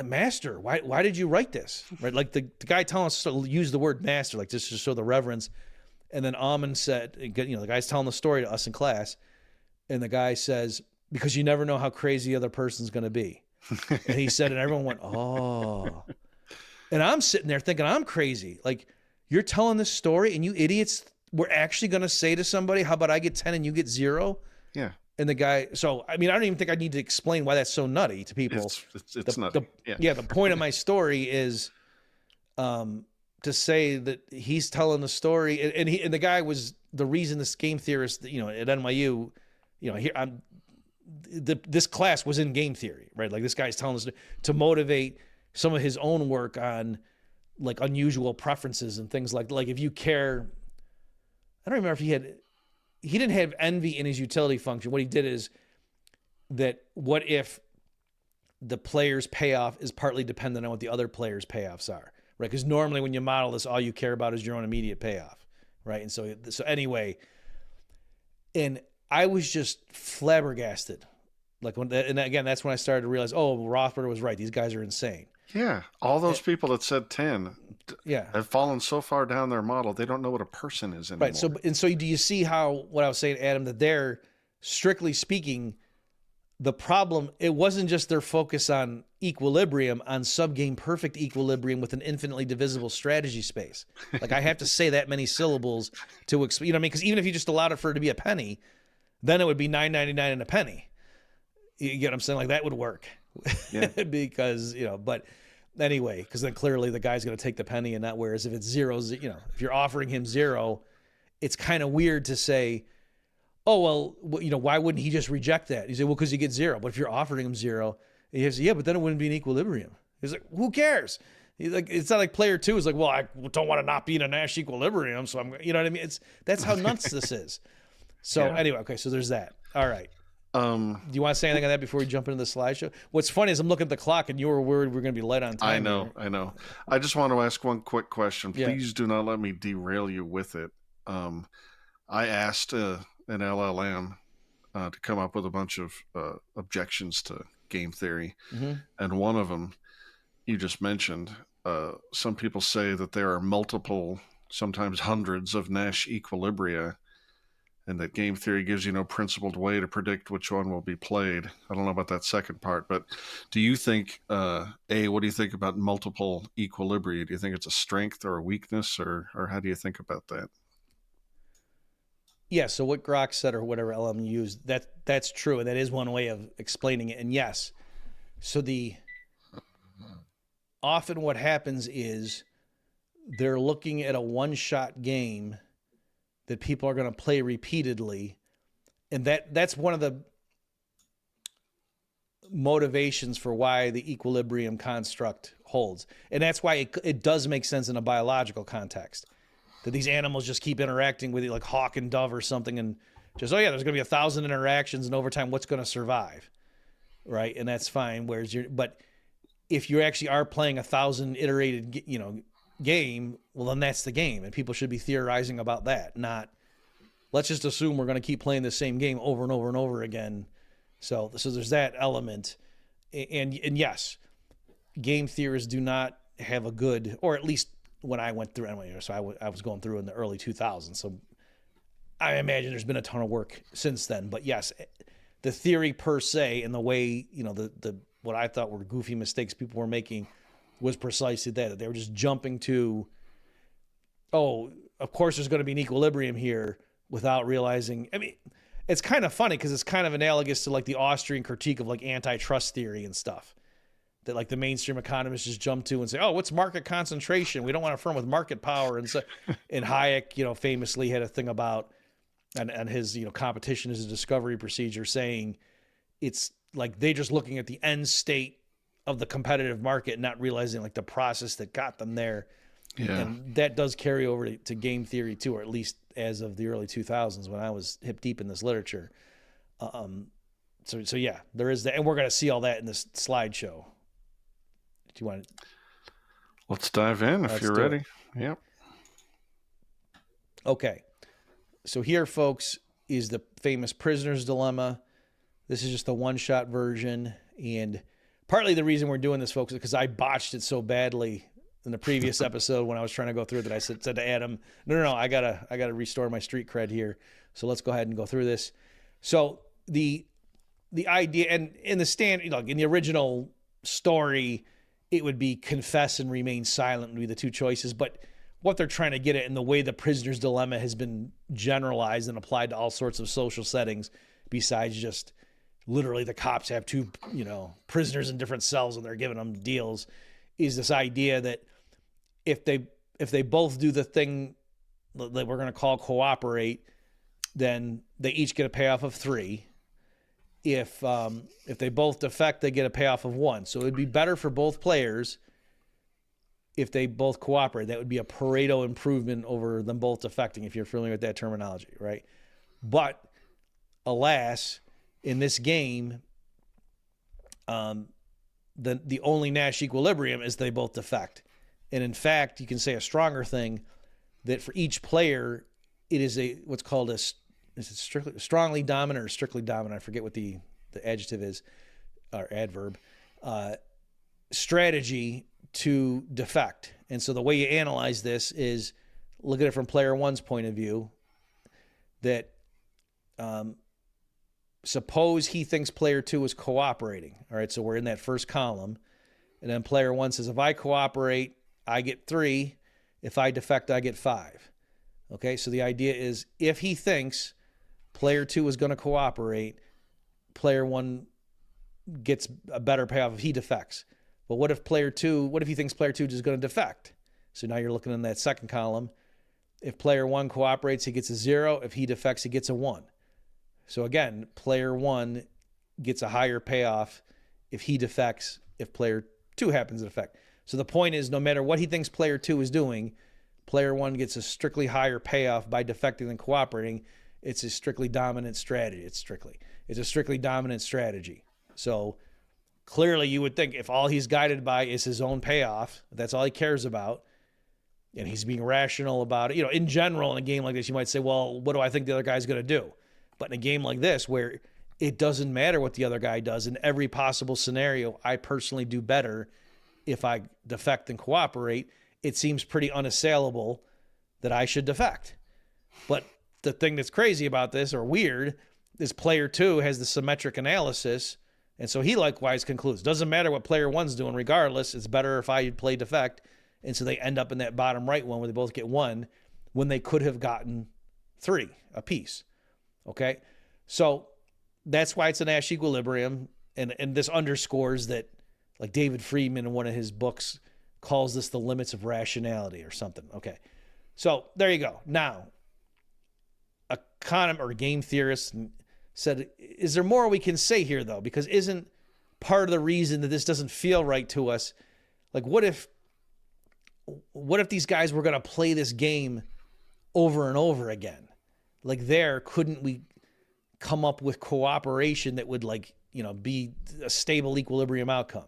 A: master, why did you write this? Right? Like the guy telling us to use the word master, like just to show the reverence. And then Aumann said, the guy's telling the story to us in class. And the guy says, because you never know how crazy the other person's going to be. And he said, and everyone went, oh. And I'm sitting there thinking, I'm crazy. Like, you're telling this story and you idiots were actually going to say to somebody, how about I get 10 and you get $0?
B: Yeah.
A: And the guy, so, I mean, I don't even think I need to explain why that's so nutty to people.
B: It's nutty.
A: The point of my story is to say that he's telling the story. And the guy was the reason this game theorist, at NYU, this class was in game theory, right? Like this guy's telling us to motivate some of his own work on like unusual preferences and things like if you care, I don't remember if he didn't have envy in his utility function. What he did is that what if the player's payoff is partly dependent on what the other player's payoffs are, right? Because normally when you model this, all you care about is your own immediate payoff, right? And so anyway, and I was just flabbergasted. And again, that's when I started to realize, Rothbard was right. These guys are insane.
B: Yeah. All those people that said 10
A: yeah,
B: have fallen so far down their model, they don't know what a person is anymore.
A: Right. So do you see how, what I was saying, Adam, that they're, strictly speaking, the problem, it wasn't just their focus on equilibrium, on sub-game perfect equilibrium with an infinitely divisible strategy space. Like I have to say that many syllables to explain, you know what I mean? Because even if you just allowed it for it to be a penny, then it would be $9.99 and a penny. You get what I'm saying? Like that would work. Yeah. Because, but anyway, because then clearly the guy's going to take the penny and not, whereas if it's $0, if you're offering him $0, it's kind of weird to say, why wouldn't he just reject that? You say, well, because you get $0. But if you're offering him $0, he says, yeah, but then it wouldn't be an equilibrium. He's like, who cares? He's like, it's not like player two is like, well, I don't want to not be in a Nash equilibrium. So I'm, you know what I mean? That's how nuts this is. So anyway, okay. So there's that. All right.
B: Um,
A: Do you want to say anything on that before we jump into the slideshow? What's funny is I'm looking at the clock and you were worried we're going to be light on time.
B: I know. I just want to ask one quick question.
A: Yeah.
B: Please do not let me derail you with it. I asked an LLM to come up with a bunch of objections to game theory.
A: Mm-hmm.
B: And one of them you just mentioned, some people say that there are multiple, sometimes hundreds of Nash equilibria, and that game theory gives you no principled way to predict which one will be played. I don't know about that second part, but do you think, what do you think about multiple equilibria? Do you think it's a strength or a weakness, or how do you think about that?
A: Yeah, so what Grok said or whatever LM used, that's true, and that is one way of explaining it. And yes, so often what happens is they're looking at a one-shot game that people are going to play repeatedly, and that's one of the motivations for why the equilibrium construct holds. And that's why it does make sense in a biological context, that these animals just keep interacting with it like hawk and dove or something, and just, oh yeah, there's going to be 1,000 interactions, and over time, what's going to survive, right? And that's fine. But if you actually are playing 1,000 iterated, game, well, then that's the game, and people should be theorizing about that, not let's just assume we're going to keep playing the same game over and over and over again. So there's that element, and yes, game theorists do not have a good, or at least when I went through anyway. So I was going through in the early 2000s. So I imagine there's been a ton of work since then. But yes, the theory per se and the way the what I thought were goofy mistakes people were making was precisely that they were just jumping to, oh, of course there's going to be an equilibrium here, without realizing. I mean, it's kind of funny because it's kind of analogous to like the Austrian critique of like antitrust theory and stuff that like the mainstream economists just jump to and say, oh, what's market concentration? We don't want a firm with market power. And so, and Hayek, famously had a thing about, and his, competition is a discovery procedure, saying it's like they just looking at the end state of the competitive market, not realizing like the process that got them there.
B: Yeah.
A: And that does carry over to game theory too, or at least as of the early 2000s when I was hip deep in this literature. So yeah, there is that. And we're going to see all that in this slideshow. Do you want to?
B: Let's dive in if you're ready. Yep.
A: Okay. So here, folks, is the famous prisoner's dilemma. This is just the one-shot version. And partly the reason we're doing this, folks, is because I botched it so badly in the previous episode when I was trying to go through it that I said to Adam, no, I gotta restore my street cred here. So let's go ahead and go through this. So the idea, and in the in the original story, it would be confess and remain silent would be the two choices. But what they're trying to get at, and the way the prisoner's dilemma has been generalized and applied to all sorts of social settings, besides just literally the cops have two, prisoners in different cells and they're giving them deals, is this idea that if they both do the thing that we're going to call cooperate, then they each get a payoff of 3. If they both defect, they get a payoff of 1. So it would be better for both players if they both cooperate. That would be a Pareto improvement over them both defecting, if you're familiar with that terminology, right? But alas, in this game, the only Nash equilibrium is they both defect. And in fact, you can say a stronger thing, that for each player, it is what's called is it strongly dominant or strictly dominant? I forget what the adjective is, or adverb, strategy to defect. And so the way you analyze this is look at it from player one's point of view, that suppose he thinks player 2 is cooperating. All right, so we're in that first column. And then player 1 says, if I cooperate, I get 3. If I defect, I get 5. Okay, so the idea is if he thinks player 2 is going to cooperate, player 1 gets a better payoff if he defects. But what if he thinks player 2 is going to defect? So now you're looking in that second column. If player 1 cooperates, he gets a 0. If he defects, he gets a 1. So again, player 1 gets a higher payoff if he defects, if player 2 happens to defect. So the point is, no matter what he thinks player 2 is doing, player 1 gets a strictly higher payoff by defecting than cooperating. It's a strictly dominant strategy. It's a strictly dominant strategy. So clearly you would think if all he's guided by is his own payoff, that's all he cares about, and he's being rational about it. In general, in a game like this, you might say, well, what do I think the other guy's going to do? But in a game like this, where it doesn't matter what the other guy does, in every possible scenario, I personally do better if I defect and cooperate. It seems pretty unassailable that I should defect. But the thing that's crazy about this, or weird, is player 2 has the symmetric analysis, and so he likewise concludes, doesn't matter what player 1's doing, regardless, it's better if I play defect. And so they end up in that bottom right one where they both get 1 when they could have gotten 3 apiece. Okay? So that's why it's a Nash equilibrium, and this underscores that, like David Friedman in one of his books calls this the limits of rationality or something. Okay. So there you go. Now, a game theorist said, is there more we can say here, though? Because isn't part of the reason that this doesn't feel right to us, like what if these guys were going to play this game over and over again? Like couldn't we come up with cooperation that would be a stable equilibrium outcome?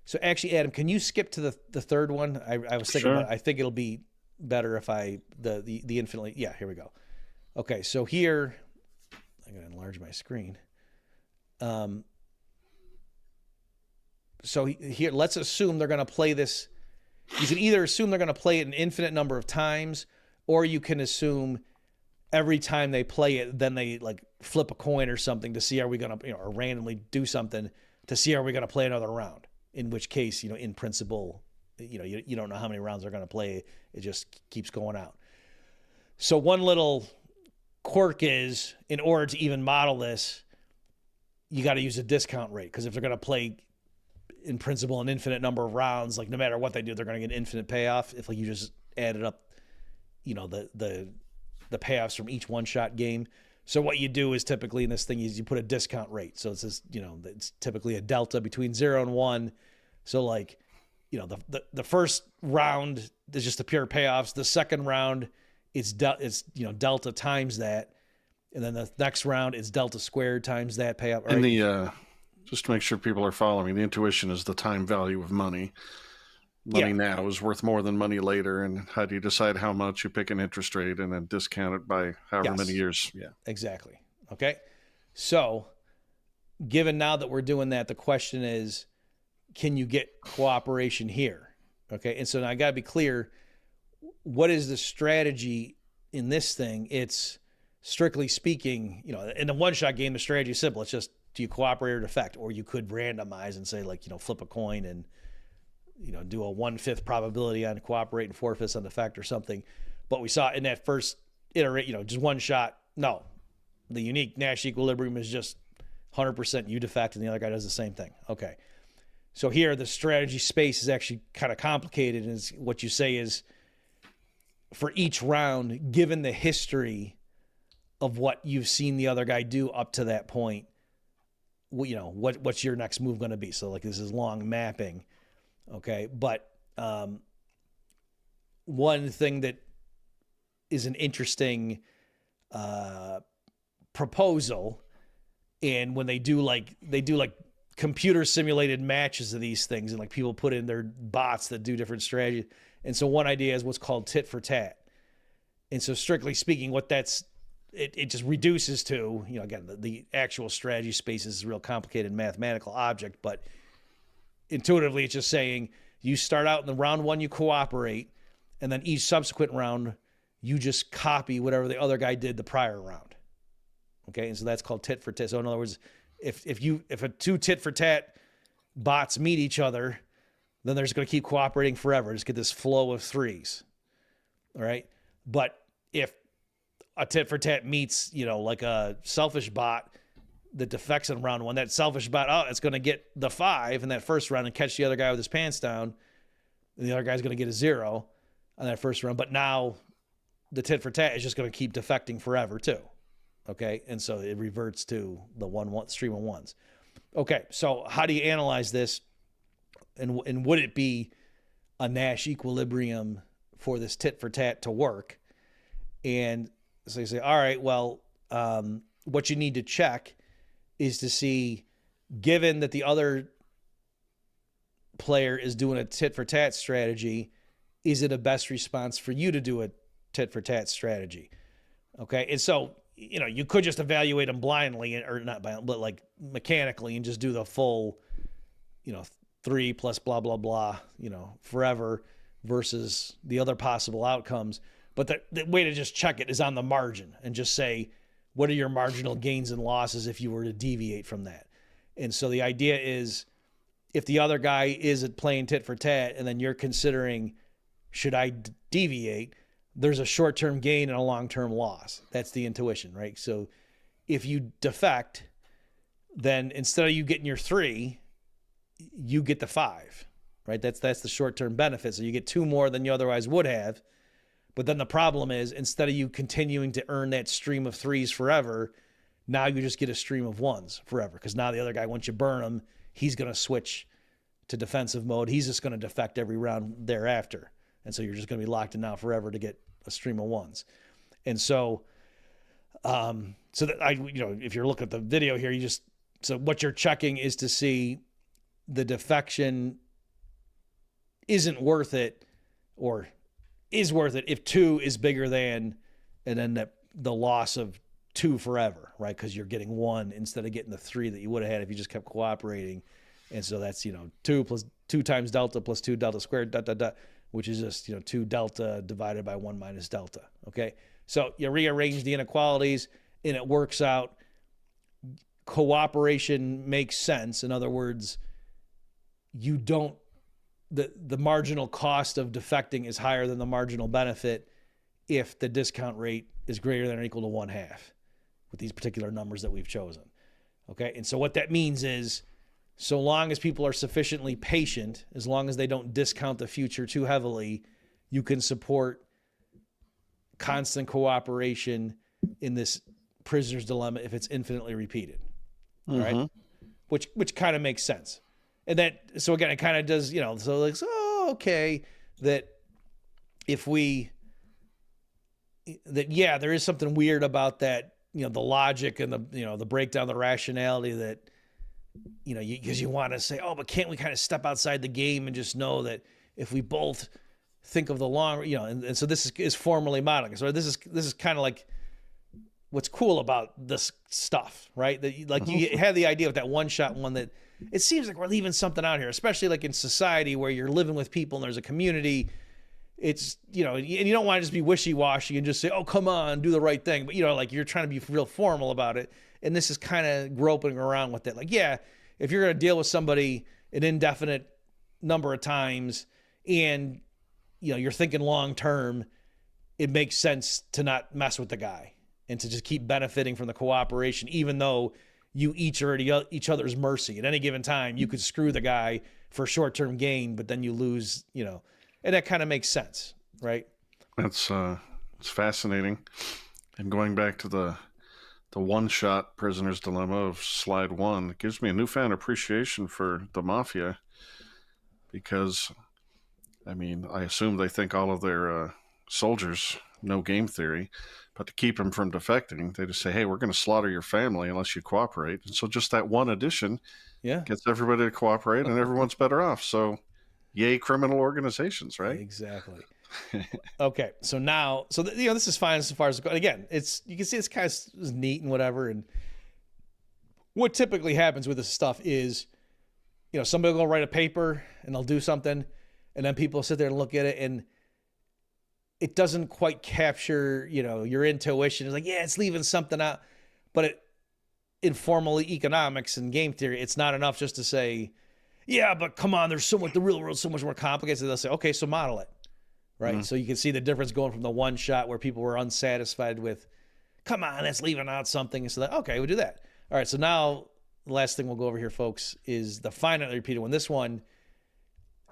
A: So actually, Adam, can you skip to the third one? I was thinking about it. I think it'll be better if the infinitely. Yeah, here we go. Okay, so here, I'm going to enlarge my screen. So here, let's assume they're going to play this. You can either assume they're going to play it an infinite number of times, or you can assume every time they play it, then they flip a coin or something to see, are we going to, or randomly do something to see, are we going to play another round? In which case, in principle, you don't know how many rounds they're going to play. It just keeps going out. So one little quirk is, in order to even model this, you got to use a discount rate, because if they're going to play in principle an infinite number of rounds, no matter what they do, they're going to get infinite payoff. If you just added up, the payoffs from each one-shot game. So what you do is typically in this thing is you put a discount rate. So it's this, it's typically a delta between 0 and 1. So the first round is just the pure payoffs. The second round it's delta times that. And then the next round is delta squared times that payoff. Right?
B: And just to make sure people are following, the intuition is the time value of money. Money now is worth more than money later. And how do you decide how much? You pick an interest rate and then discount it by however many years.
A: Yeah, exactly. Okay. So given now that we're doing that, the question is, can you get cooperation here? Okay. And so now I got to be clear. What is the strategy in this thing? It's strictly speaking, in the one-shot game, the strategy is simple. It's just, do you cooperate or defect? Or you could randomize and say flip a coin and, do a 1/5 probability on cooperate and 4/5 on defect or something. But we saw in that first iterate, just one shot. No, the unique Nash equilibrium is just 100% you defect and the other guy does the same thing. Okay. So here the strategy space is actually kind of complicated. And what you say is, for each round, given the history of what you've seen the other guy do up to that point, what's your next move going to be? So this is long mapping. Okay. But one thing that is an interesting proposal, and when they do computer simulated matches of these things, and people put in their bots that do different strategies. And so one idea is what's called tit for tat. And so strictly speaking, what it just reduces to, again, the actual strategy space is a real complicated mathematical object, but intuitively it's just saying you start out in the round 1, you cooperate, and then each subsequent round, you just copy whatever the other guy did the prior round. Okay. And so that's called tit for tat. So in other words, if a 2 tit for tat bots meet each other, then they're just going to keep cooperating forever. Just get this flow of 3s. All right. But if a tit for tat meets, a selfish bot that defects in round 1, that selfish bot, it's going to get the 5 in that first round and catch the other guy with his pants down. And the other guy's going to get a 0 on that first round. But now the tit for tat is just going to keep defecting forever too. Okay. And so it reverts to the 1-1 stream of 1s. Okay. So how do you analyze this? And would it be a Nash equilibrium for this tit for tat to work? And So you say, all right, well, what you need to check is to see, given that the other player is doing a tit for tat strategy, is it a best response for you to do a tit for tat strategy? Okay. And so, you could just evaluate them blindly, or not blindly, but like mechanically, and just do the full, 3 plus blah, blah, blah, forever versus the other possible outcomes. But the way to just check it is on the margin and just say, what are your marginal gains and losses if you were to deviate from that? And so the idea is, if the other guy is playing tit for tat and then you're considering, should I deviate? There's a short-term gain and a long-term loss. That's the intuition, right? So if you defect, then instead of you getting your 3, you get the 5, right? That's the short-term benefit. So you get 2 more than you otherwise would have. But then the problem is, instead of you continuing to earn that stream of 3s forever, now you just get a stream of 1s forever. Because now the other guy, once you burn him, he's going to switch to defensive mode. He's just going to defect every round thereafter. And so you're just going to be locked in now forever to get a stream of 1s. And so, if you're looking at the video here, so what you're checking is to see the defection isn't worth it, or is worth it if 2 is bigger than, and then the loss of 2 forever, right? Because you're getting 1 instead of getting the 3 that you would have had if you just kept cooperating. And so that's, 2 plus 2 times delta plus 2 delta squared, which is just, 2 delta divided by 1 minus delta. Okay. So you rearrange the inequalities and it works out. Cooperation makes sense. In other words, the marginal cost of defecting is higher than the marginal benefit if the discount rate is greater than or equal to 1/2 with these particular numbers that we've chosen. Okay. And so what that means is, so long as people are sufficiently patient, as long as they don't discount the future too heavily, you can support constant cooperation in this prisoner's dilemma if it's infinitely repeated. Mm-hmm. Right? Which kind of makes sense. And so again, it kind of does, okay, that there is something weird about that, the logic and the breakdown, the rationality that, because you want to say, oh, but can't we kind of step outside the game and just know that if we both think of the long, and so this is formally modeling. So this is kind of like what's cool about this stuff, right? That you have the idea of that one-shot one that it seems like we're leaving something out here, especially like in society where you're living with people and there's a community. It's, and you don't want to just be wishy-washy and just say, oh, come on, do the right thing. But, you're trying to be real formal about it. And this is kind of groping around with it. Like, yeah, if you're going to deal with somebody an indefinite number of times and, you're thinking long-term, it makes sense to not mess with the guy and to just keep benefiting from the cooperation, even though you each are at each other's mercy. At any given time, you could screw the guy for short-term gain, but then you lose, and that kind of makes sense, right?
B: That's it's fascinating. And going back to the one-shot prisoner's dilemma of slide 1, it gives me a newfound appreciation for the mafia, because, I assume they think all of their soldiers know game theory, but to keep them from defecting, they just say, hey, we're going to slaughter your family unless you cooperate. And so just that one addition gets everybody to cooperate and everyone's better off. So yay, criminal organizations, right?
A: Exactly. Okay. So now, this is fine as far as, again, you can see it's kind of neat and whatever. And what typically happens with this stuff is, somebody will go write a paper and they'll do something, and then people sit there and look at it, and it doesn't quite capture, your intuition. It's like, yeah, it's leaving something out. But in formal economics and game theory, it's not enough just to say, yeah, but come on, the real world's so much more complicated. So they'll say, okay, so model it. Right. Mm-hmm. So you can see the difference going from the one shot where people were unsatisfied with, come on, that's leaving out something. And so that, okay, we'll do that. All right. So now the last thing we'll go over here, folks, is the finitely repeated one. This one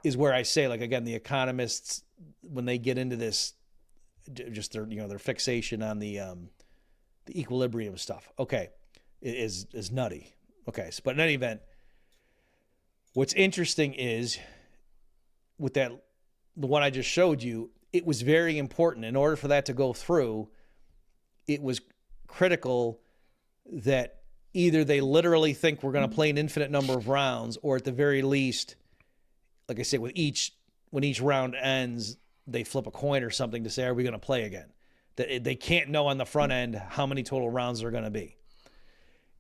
A: is where I say, like, again, the economists, when they get into this, just their fixation on the equilibrium stuff. Okay. Is nutty. Okay. So, but in any event, what's interesting is with that, the one I just showed you, it was very important in order for that to go through. it was critical that either they literally think we're going to play an infinite number of rounds, or at the very least, like I said, when each round ends, they flip a coin or something to say, are we going to play again? That they can't know on the front end how many total rounds there are going to be.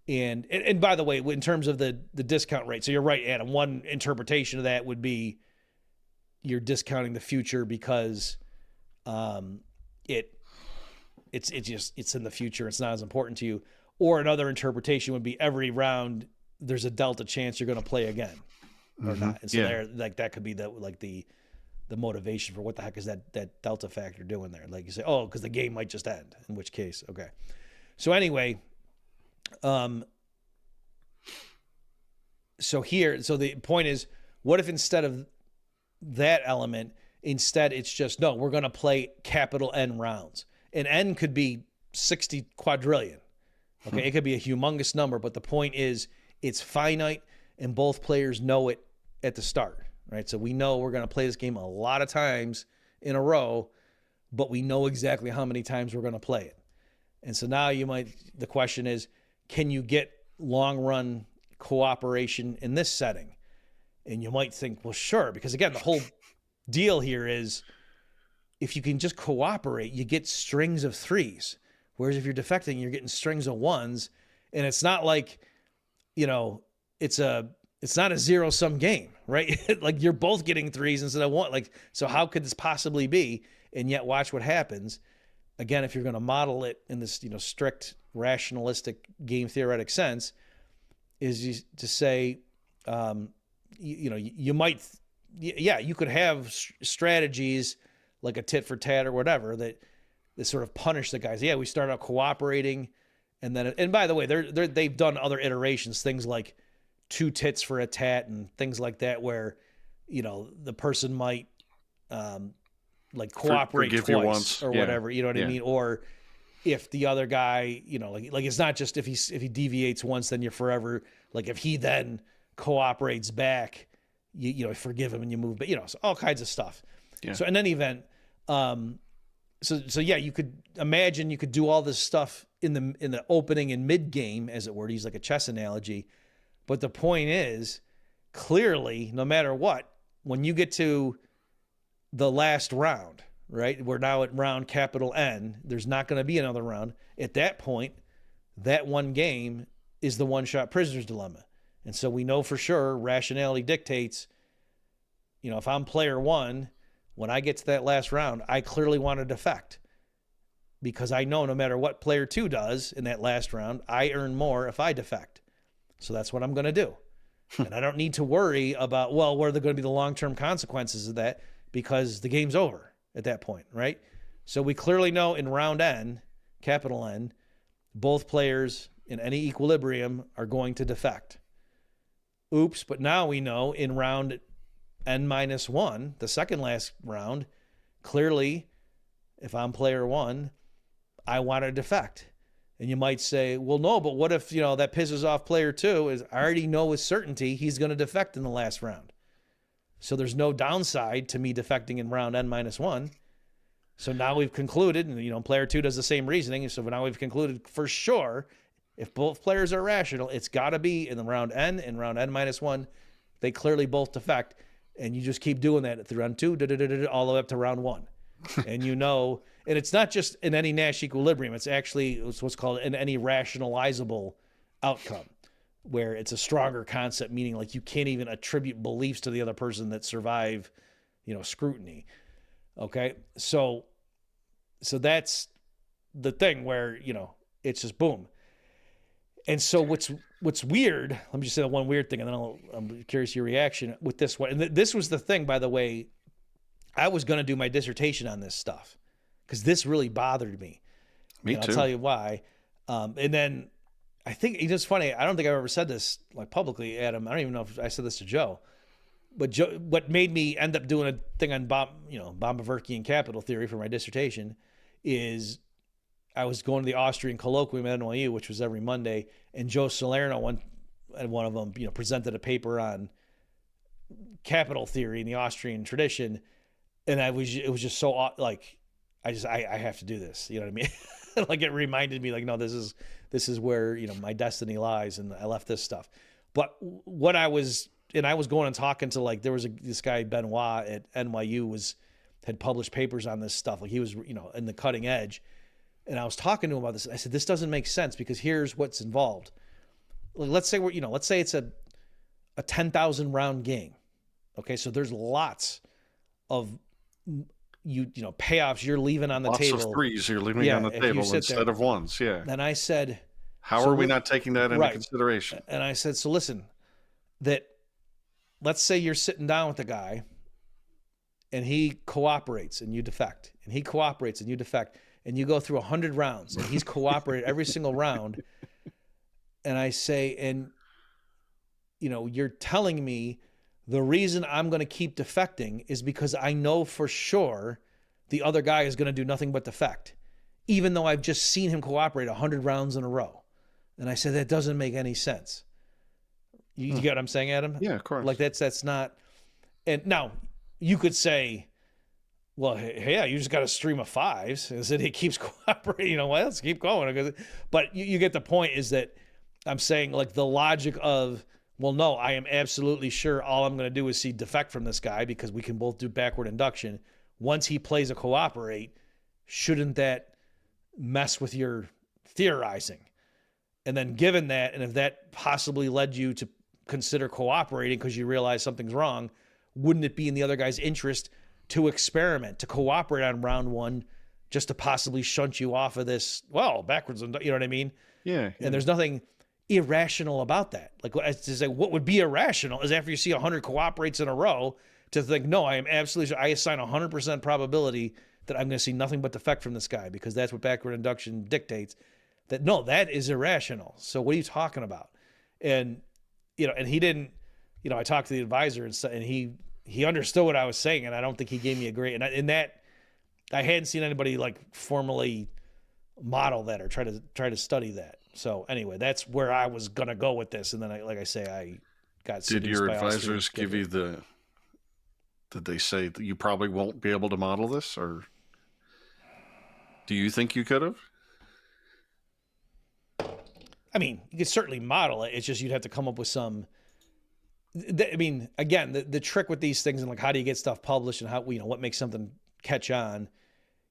A: And by the way, in terms of the discount rate, so you're right, Adam, one interpretation of that would be you're discounting the future because it's in the future. It's not as important to you. Or another interpretation would be every round there's a delta chance you're going to play again or not. And so there, like, that could be the motivation for what the heck is that delta factor doing there. Like you say, oh, because the game might just end, in which case, okay. So anyway, so the point is, what if instead of that element, instead it's just, no, we're going to play capital N rounds. And N could be 60 quadrillion. Okay, it could be a humongous number, but the point is it's finite and both players know it at the start, right? So we know we're going to play this game a lot of times in a row, but we know exactly how many times we're going to play it. And so now the question is, can you get long run cooperation in this setting? And you might think, well, sure, because again, the whole deal here is if you can just cooperate, you get strings of threes. Whereas if you're defecting, you're getting strings of ones, and it's not like, it's not a zero-sum game, right? Like you're both getting threes instead of one. Like, so how could this possibly be? And yet watch what happens. Again, if you're going to model it in this, strict rationalistic game theoretic sense, is to say, you could have strategies like a tit for tat or whatever that sort of punish the guys. Yeah, we start out cooperating, and by the way, they've done other iterations, things like 2 tits for a tat and things like that, where the person might like cooperate twice or whatever. You know what I mean? Or if the other guy, like it's not just if he deviates once, then you're forever. Like if he then cooperates back, you forgive him and you move. But so all kinds of stuff. Yeah. So in any event. So yeah, you could imagine you could do all this stuff in the opening and mid game, as it were, to use like a chess analogy. But the point is, clearly, no matter what, when you get to the last round, right? We're now at round capital N. There's not going to be another round. At that point, that one game is the one-shot prisoner's dilemma. And so we know for sure rationality dictates, if I'm player one, when I get to that last round, I clearly want to defect because I know no matter what player 2 does in that last round, I earn more if I defect. So that's what I'm going to do. And I don't need to worry about, well, what are going to be the long-term consequences of that, because the game's over at that point, right? So we clearly know in round N, capital N, both players in any equilibrium are going to defect. Oops, but now we know in round N-1, the second last round, clearly, if I'm player 1, I want to defect. And you might say, well, no, but what if, that pisses off player 2 is I already know with certainty he's going to defect in the last round. So there's no downside to me defecting in round N-1. So now we've concluded, and player 2 does the same reasoning. So now we've concluded for sure, if both players are rational, it's got to be in the round N and round N-1. They clearly both defect. And you just keep doing that through round 2, all the way up to round 1. And and it's not just in any Nash equilibrium. It's actually what's called in any rationalizable outcome, where it's a stronger concept, meaning like you can't even attribute beliefs to the other person that survive, scrutiny. Okay. So that's the thing where, it's just boom. And so what's weird, let me just say the one weird thing, and then I'm curious your reaction with this one. And this was the thing, by the way, I was going to do my dissertation on this stuff because this really bothered me.
B: Me too.
A: I'll tell you why. And then I think it's just funny. I don't think I've ever said this like publicly, Adam. I don't even know if I said this to Joe. But Joe, what made me end up doing a thing on Bombaverkian capital theory for my dissertation is I was going to the Austrian colloquium at NYU, which was every Monday, and Joe Salerno, one of them, presented a paper on capital theory in the Austrian tradition, and it was just so like I have to do this, you know what I mean? Like it reminded me like, no, this is where, my destiny lies. And I left this stuff. But what I was going and talking to, like, there was this guy, Benoit at NYU had published papers on this stuff. Like he was, in the cutting edge. And I was talking to him about this. I said, this doesn't make sense because here's what's involved. Like, let's say let's say it's a 10,000 round game. Okay. So there's lots of, payoffs you're leaving on the table.
B: Lots of threes you're leaving on the table instead of ones. Yeah.
A: And I said,
B: how are we not taking that into consideration?
A: And I said, so listen, let's say you're sitting down with the guy and he cooperates and you defect, and he cooperates and you defect, and you go through 100 rounds and he's cooperated every single round. And I say, and you're telling me the reason I'm going to keep defecting is because I know for sure the other guy is going to do nothing but defect, even though I've just seen him cooperate 100 rounds in a row. And I said, that doesn't make any sense. You get what I'm saying, Adam?
B: Yeah, of course.
A: Like that's not. And now you could say, well, hey, yeah, you just got a stream of fives. And said he keeps cooperating. Well, let's keep going. But you get the point, is that I'm saying, like, the logic of, well, no, I am absolutely sure all I'm going to do is see defect from this guy because we can both do backward induction. Once he plays a cooperate, shouldn't that mess with your theorizing? And then given that, and if that possibly led you to consider cooperating because you realize something's wrong, wouldn't it be in the other guy's interest to experiment, to cooperate on round one, just to possibly shunt you off of this, backwards, you know what I mean?
B: Yeah.
A: And there's nothing irrational about that. Like, to say what would be irrational is after you see 100 cooperates in a row to think, no, I am absolutely sure, I assign 100% probability that I'm going to see nothing but defect from this guy because that's what backward induction dictates. That, no, that is irrational. So what are you talking about? And, and he didn't, I talked to the advisor and he understood what I was saying. And I don't think he gave me a great, and that I hadn't seen anybody like formally model that or try to study that. So anyway, that's where I was going to go with this. And then I got,
B: did your advisors give you did they say that you probably won't be able to model this, or do you think you could have?
A: I mean, you could certainly model it. It's just you'd have to come up with some. I mean, again, the trick with these things and like how do you get stuff published and how what makes something catch on?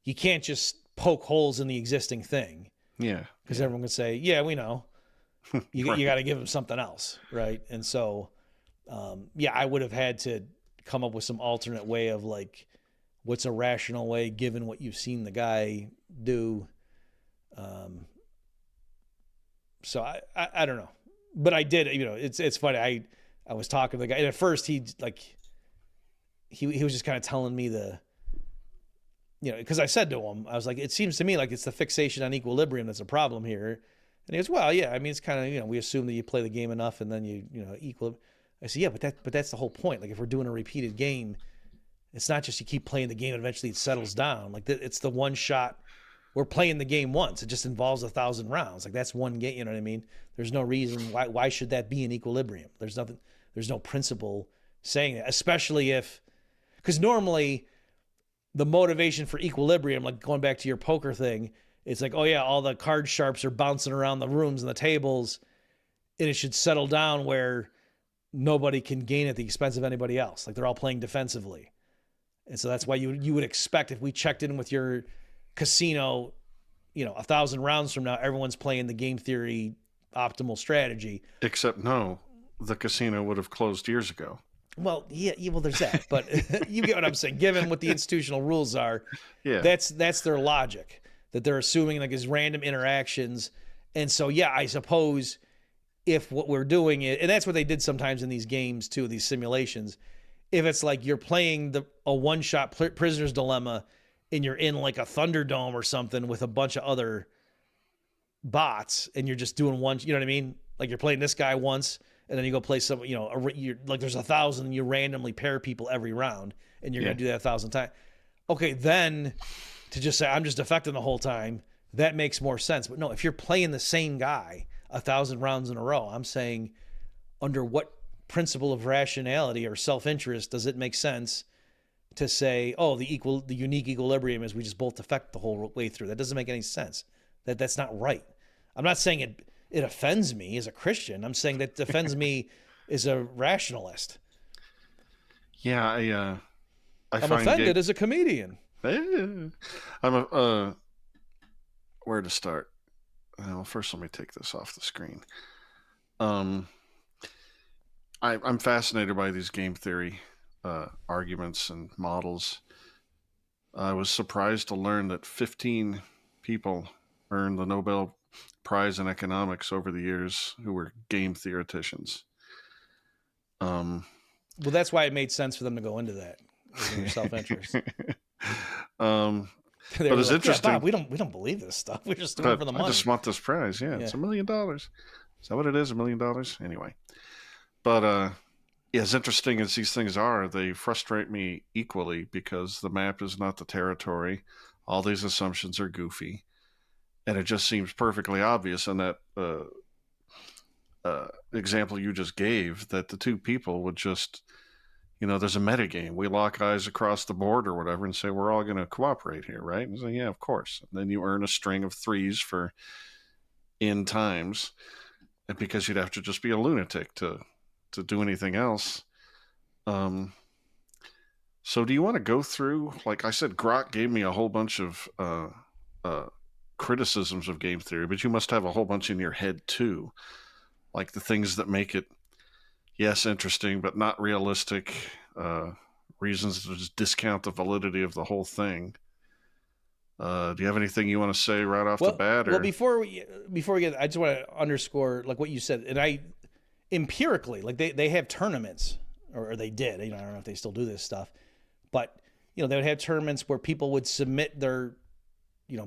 A: You can't just poke holes in the existing thing.
B: Yeah,
A: because everyone can say, "Yeah, we know." You got to give them something else, right? And so, I would have had to come up with some alternate way of like, what's a rational way given what you've seen the guy do. So I don't know, but I did, it's funny. I was talking to the guy, and at first he was just kind of telling me because I said to him, I was like, it seems to me like it's the fixation on equilibrium that's a problem here. And he goes, well, yeah, I mean, it's kind of, we assume that you play the game enough and then equal. I said, yeah, but that's the whole point. Like if we're doing a repeated game, it's not just you keep playing the game and eventually it settles down. Like it's the one shot. We're playing the game once. It just involves 1,000 rounds. Like that's one game. You know what I mean? There's no reason why should that be in equilibrium? There's no principle saying that, especially because normally the motivation for equilibrium, like going back to your poker thing, it's like, oh yeah, all the card sharps are bouncing around the rooms and the tables, and it should settle down where nobody can gain at the expense of anybody else. Like they're all playing defensively. And so that's why you would expect if we checked in with your casino, 1,000 rounds from now, everyone's playing the game theory optimal strategy.
B: Except no, the casino would have closed years ago.
A: Well, yeah, well, there's that, but you get what I'm saying. Given what the institutional rules are,
B: yeah,
A: that's their logic that they're assuming like is random interactions, and so yeah, I suppose if what we're doing is, and that's what they did sometimes in these games too, these simulations. If it's like you're playing a one-shot prisoner's dilemma, and you're in like a Thunderdome or something with a bunch of other bots, and you're just doing one, you know what I mean? Like you're playing this guy once. And then you go play some, you're like there's 1,000 and you randomly pair people every round and you're going to do that 1,000 times. Okay, then to just say, I'm just defecting the whole time, that makes more sense. But no, if you're playing the same guy 1,000 rounds in a row, I'm saying under what principle of rationality or self-interest does it make sense to say, oh, the unique equilibrium is we just both defect the whole way through? That doesn't make any sense. That's not right. I'm not saying it offends me as a Christian. I'm saying that offends me as a rationalist.
B: Yeah, I'm
A: offended as a comedian.
B: I'm where to start? Well, first let me take this off the screen. I'm fascinated by these game theory arguments and models. I was surprised to learn that 15 people earned the Nobel Prize in economics over the years who were game theoreticians.
A: Well, that's why it made sense for them to go into that. In their self-interest.
B: But it's interesting.
A: Yeah, Bob, we don't believe this stuff. We're just doing it for the money.
B: I just want this prize. Yeah, it's $1 million. Is that what it is? $1 million? Anyway. But as interesting as these things are, they frustrate me equally because the map is not the territory. All these assumptions are goofy. And it just seems perfectly obvious in that example you just gave that the two people would just, there's a metagame. We lock eyes across the board or whatever and say, we're all going to cooperate here, right? And say, yeah, of course. And then you earn a string of 3s for n times because you'd have to just be a lunatic to do anything else. So do you want to go through, like I said, Grok gave me a whole bunch of criticisms of game theory, but you must have a whole bunch in your head too. Like the things that make it, yes, interesting, but not realistic, reasons to just discount the validity of the whole thing. Do you have anything you want to say right off the bat?
A: Well, before we get, I just want to underscore like what you said, and I empirically, like they have tournaments, or they did. I don't know if they still do this stuff, but they would have tournaments where people would submit their,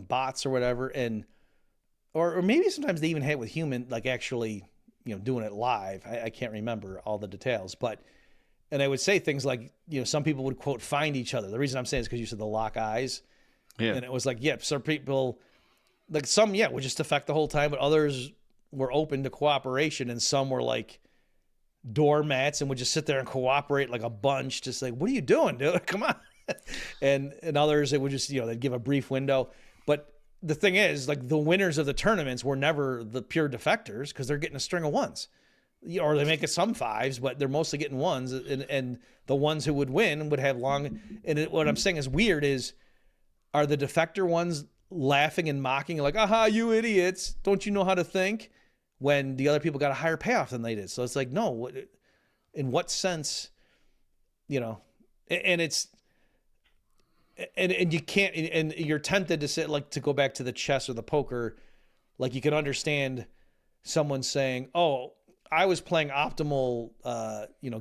A: bots or whatever, and or maybe sometimes they even had it with human, like actually, doing it live. I can't remember all the details, and I would say things like, some people would quote find each other. The reason I'm saying is because you said the lock eyes. Yeah. And it was like, some people, like some, would just defect the whole time, but others were open to cooperation, and some were like doormats and would just sit there and cooperate like a bunch, just like, what are you doing, dude? Come on. and others, it would just, they'd give a brief window. But the thing is, like, the winners of the tournaments were never the pure defectors because they're getting a string of 1s. Or they make it some 5s, but they're mostly getting 1s. And the ones who would win would have long. And what I'm saying is weird is, are the defector ones laughing and mocking like, aha, you idiots, don't you know how to think? When the other people got a higher payoff than they did. So it's like, no, in what sense, and it's, and you can't, and you're tempted to say, like, to go back to the chess or the poker, like you can understand someone saying, oh, I was playing optimal,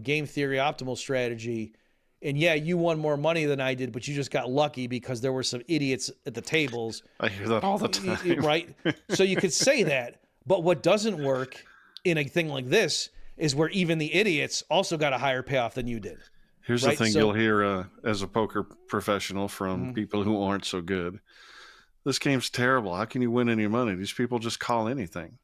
A: game theory, optimal strategy. And you won more money than I did, but you just got lucky because there were some idiots at the tables.
B: I hear that all the time.
A: Right? So you could say that, but what doesn't work in a thing like this is where even the idiots also got a higher payoff than you did.
B: Here's the thing you'll hear as a poker professional from people who aren't so good. This game's terrible. How can you win any money? These people just call anything.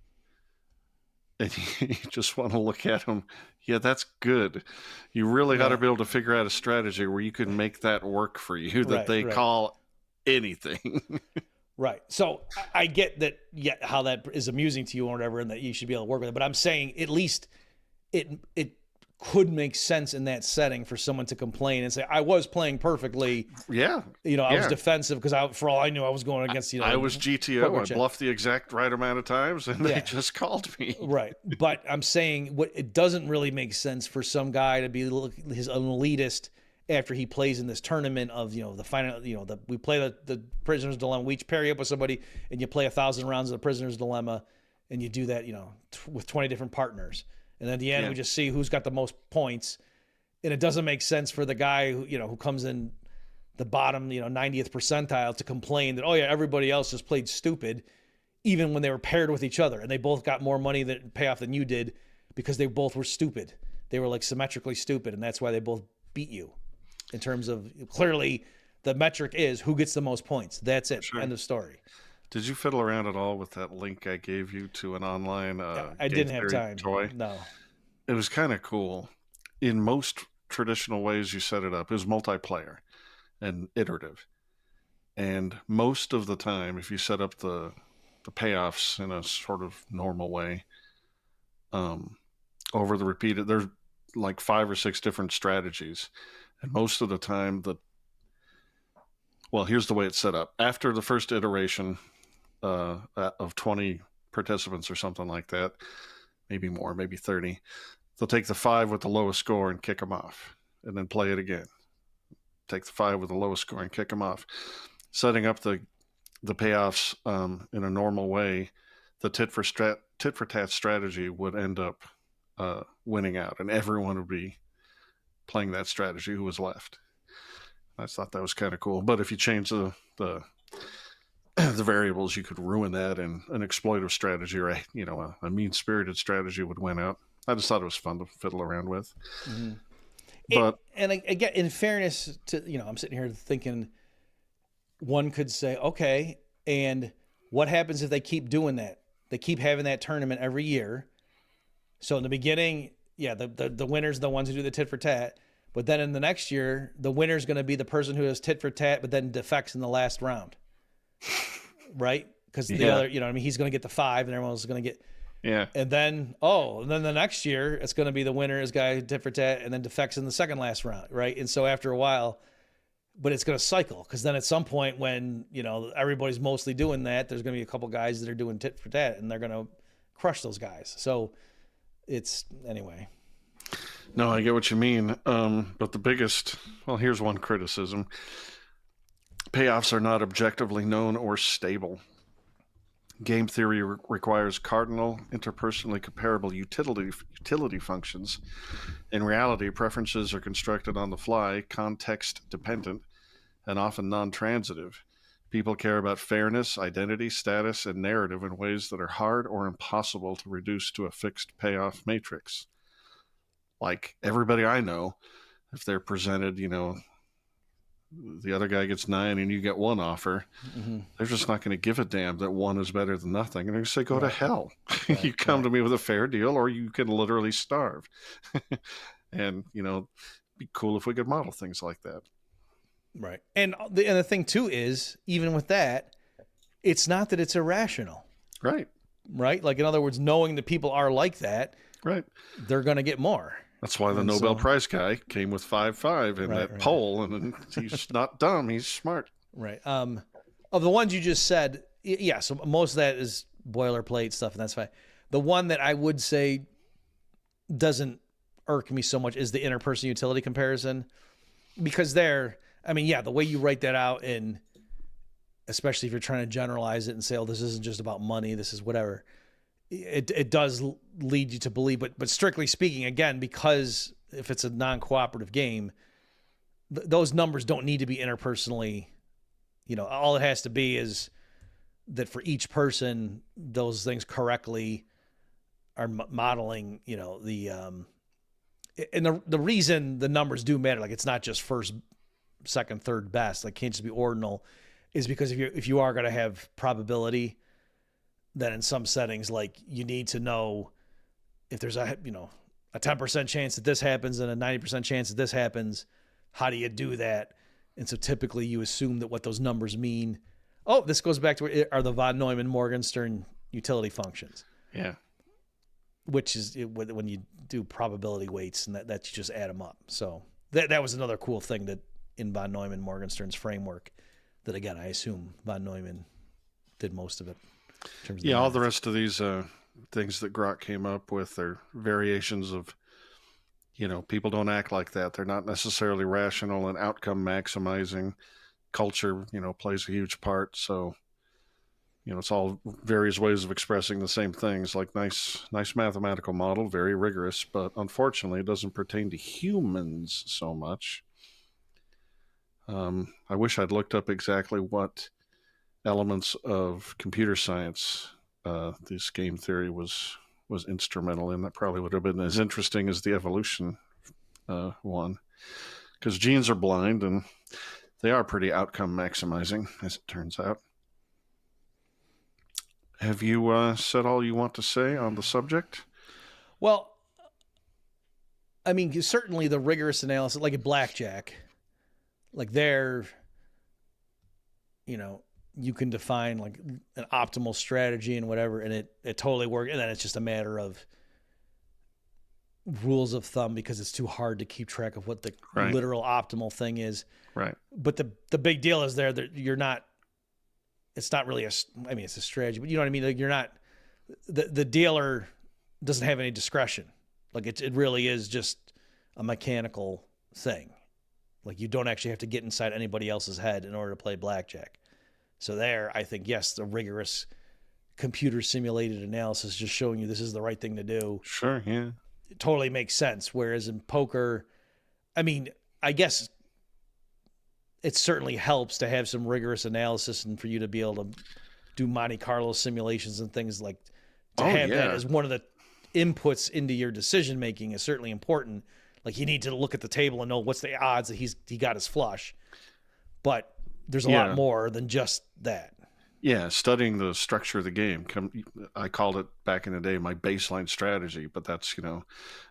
B: And you just want to look at them. Yeah, that's good. You really got to be able to figure out a strategy where you can make that work for you, that they call anything.
A: Right. So I get that, how that is amusing to you or whatever, and that you should be able to work with it. But I'm saying at least it could make sense in that setting for someone to complain and say, I was playing perfectly.
B: Yeah.
A: I was defensive because for all I knew, I was going against,
B: I was GTO. I bluffed the exact right amount of times and they just called me.
A: Right. But I'm saying it doesn't really make sense for some guy to be an elitist after he plays in this tournament of, the final, we play the Prisoner's Dilemma. We each pair you up with somebody and you play 1,000 rounds of the Prisoner's Dilemma, and you do that, with 20 different partners. And at the end, we just see who's got the most points. And it doesn't make sense for the guy who comes in the bottom, 90th percentile to complain that, everybody else just played stupid, even when they were paired with each other. And they both got more money payoff than you did because they both were stupid. They were like symmetrically stupid. And that's why they both beat you in terms of, clearly the metric is who gets the most points. That's it. Sure. End of story.
B: Did you fiddle around at all with that link I gave you to an online
A: I didn't have time.
B: Toy?
A: No.
B: It was kind of cool. In most traditional ways you set it up, it was multiplayer and iterative. And most of the time, if you set up the payoffs in a sort of normal way. Over the repeated, there's like 5 or 6 different strategies, and most of the time here's the way it's set up. After the first iteration of 20 participants or something like that, maybe more, maybe 30, they'll take the 5 with the lowest score and kick them off, and then play it again. Take the 5 with the lowest score and kick them off. Setting up the payoffs in a normal way, the tit for tat strategy would end up winning out, and everyone would be playing that strategy who was left. I thought that was kind of cool. But if you change the variables, you could ruin that, and an exploitive strategy or a mean-spirited strategy would win out. I just thought it was fun to fiddle around with.
A: Mm-hmm.
B: But
A: and again, in fairness to, I'm sitting here thinking, one could say, okay, and what happens if they keep doing that? They keep having that tournament every year. So in the beginning, the winner's the ones who do the tit for tat. But then in the next year, the winner's going to be the person who does tit for tat, but then defects in the last round. Right? Because the other, he's going to get the 5 and everyone else is going to get.
B: Yeah.
A: And then, the next year, it's going to be the winner is guy who tit for tat and then defects in the second last round. Right. And so after a while, but it's going to cycle, because then at some point when, everybody's mostly doing that, there's going to be a couple guys that are doing tit for tat and they're going to crush those guys. So it's, anyway.
B: No, I get what you mean. But the biggest, here's one criticism. Payoffs are not objectively known or stable. Game theory requires cardinal, interpersonally comparable utility functions. In reality, preferences are constructed on the fly, context-dependent, and often non-transitive. People care about fairness, identity, status, and narrative in ways that are hard or impossible to reduce to a fixed payoff matrix. Like everybody I know, if they're presented, the other guy gets 9 and you get 1 offer, they're just not going to give a damn that 1 is better than nothing. And they're going to say, go to hell. Right, you come to me with a fair deal, or you can literally starve. And, be cool if we could model things like that.
A: Right. And the thing too is, even with that, it's not that it's irrational.
B: Right.
A: Right. Like, in other words, knowing that people are like that,
B: right,
A: they're going to get more.
B: That's why the Nobel Prize guy came with 5.5 in that poll, and he's not dumb; he's smart.
A: Right. Of the ones you just said, so most of that is boilerplate stuff, and that's fine. The one that I would say doesn't irk me so much is the interperson utility comparison, because the way you write that out, and especially if you're trying to generalize it and say, "Oh, this isn't just about money; this is whatever." It does lead you to believe, but strictly speaking, again, because if it's a non-cooperative game, those numbers don't need to be interpersonally, all it has to be is that for each person, those things correctly are modeling, and the reason the numbers do matter, like it's not just first, second, third best, like can't just be ordinal, is because if you are going to have probability, then in some settings, like you need to know if there's a 10% chance that this happens and a 90% chance that this happens, how do you do that? And so typically you assume that what those numbers mean. Oh, this goes back to are the von Neumann Morgenstern utility functions.
B: Yeah.
A: Which is when you do probability weights, and that you just add them up. So that was another cool thing that in von Neumann Morgenstern's framework that, again, I assume von Neumann did most of it.
B: All the rest of these things that Grok came up with are variations of, people don't act like that. They're not necessarily rational and outcome maximizing. Culture, plays a huge part. So, it's all various ways of expressing the same things, like nice mathematical model, very rigorous, but unfortunately it doesn't pertain to humans so much. I wish I'd looked up exactly what elements of computer science this game theory was instrumental in. That probably would have been as interesting as the evolution one, because genes are blind and they are pretty outcome maximizing, as it turns out. Have you said all you want to say on the subject?
A: Well, certainly the rigorous analysis, like at Blackjack, like they're, you can define like an optimal strategy and whatever, and it totally works. And then it's just a matter of rules of thumb because it's too hard to keep track of what the literal optimal thing is.
B: Right.
A: But the big deal is there that you're not, it's not really it's a strategy, but you know what I mean? Like you're not, the dealer doesn't have any discretion. Like it really is just a mechanical thing. Like you don't actually have to get inside anybody else's head in order to play blackjack. So there, I think, yes, the rigorous computer simulated analysis just showing you this is the right thing to do.
B: Sure, yeah.
A: It totally makes sense. Whereas in poker, I mean, I guess it certainly helps to have some rigorous analysis and for you to be able to do Monte Carlo simulations and things like to have that as one of the inputs into your decision making is certainly important. Like you need to look at the table and know what's the odds that he got his flush. But there's a lot more than just that.
B: Yeah, studying the structure of the game. I called it back in the day my baseline strategy, but that's,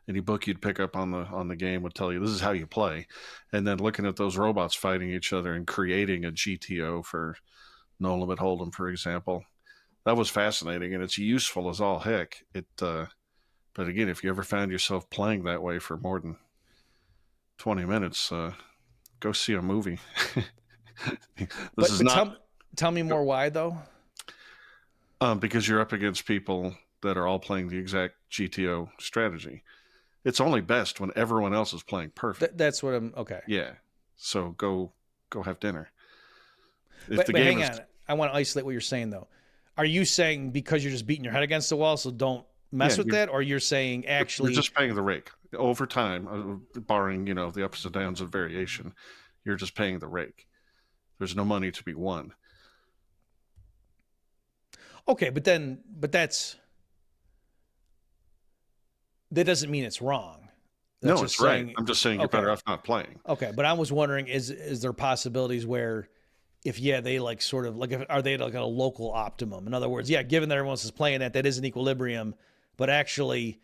B: any book you'd pick up on the game would tell you this is how you play. And then looking at those robots fighting each other and creating a GTO for No Limit Hold'em, for example, that was fascinating, and it's useful as all heck. But again, if you ever found yourself playing that way for more than 20 minutes, go see a movie.
A: Tell me more why, though.
B: Because you're up against people that are all playing the exact GTO strategy. It's only best when everyone else is playing perfect.
A: That's what I'm... Okay.
B: Yeah. So go have dinner.
A: But hang on. I want to isolate what you're saying, though. Are you saying because you're just beating your head against the wall, so don't mess with that? Or you're saying actually...
B: You're just paying the rake. Over time, barring, the ups and downs of variation, you're just paying the rake. There's no money to be won.
A: Okay, but that doesn't mean it's wrong.
B: No, it's right. I'm just saying you're better off not playing.
A: Okay, but I was wondering, is there possibilities where they like sort of like, are they like a local optimum? In other words, given that everyone else is playing that is an equilibrium, but actually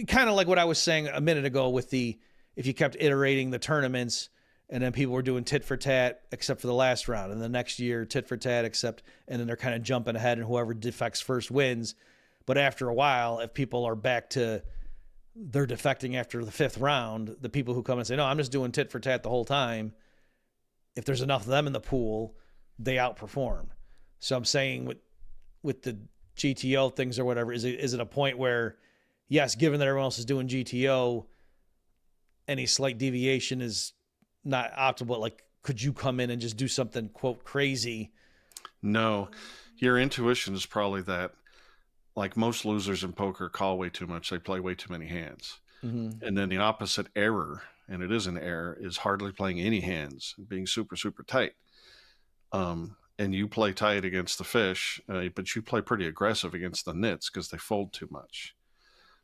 A: kind of like what I was saying a minute ago with if you kept iterating the tournaments and then people were doing tit for tat except for the last round, and the next year tit for tat and then they're kind of jumping ahead and whoever defects first wins. But after a while, if people are back to they're defecting after the fifth round, the people who come and say, no, I'm just doing tit for tat the whole time, if there's enough of them in the pool, they outperform. So I'm saying with the GTO things or whatever, is it a point where, yes, given that everyone else is doing GTO, any slight deviation is not optimal? Like, could you come in and just do something, quote, crazy?
B: No. Your intuition is probably that, like most losers in poker, call way too much. They play way too many hands. Mm-hmm. And then the opposite error, and it is an error, is hardly playing any hands, being super, super tight. And you play tight against the fish, but you play pretty aggressive against the nits because they fold too much.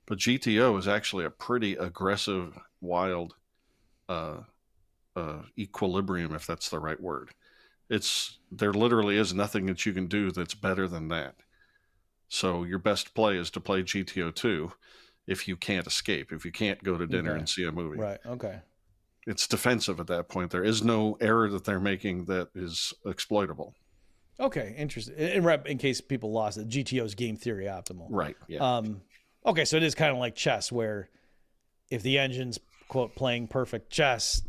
B: But GTO is actually a pretty aggressive, wild equilibrium, if that's the right word. There literally is nothing that you can do that's better than that. So your best play is to play GTO 2 if you can't escape, if you can't go to dinner and see a movie.
A: Right, okay.
B: It's defensive at that point. There is no error that they're making that is exploitable.
A: Okay, interesting. In case people lost it, GTO is game theory optimal.
B: Right, yeah.
A: Okay, so it is kind of like chess, where if the engine's, quote, playing perfect chess,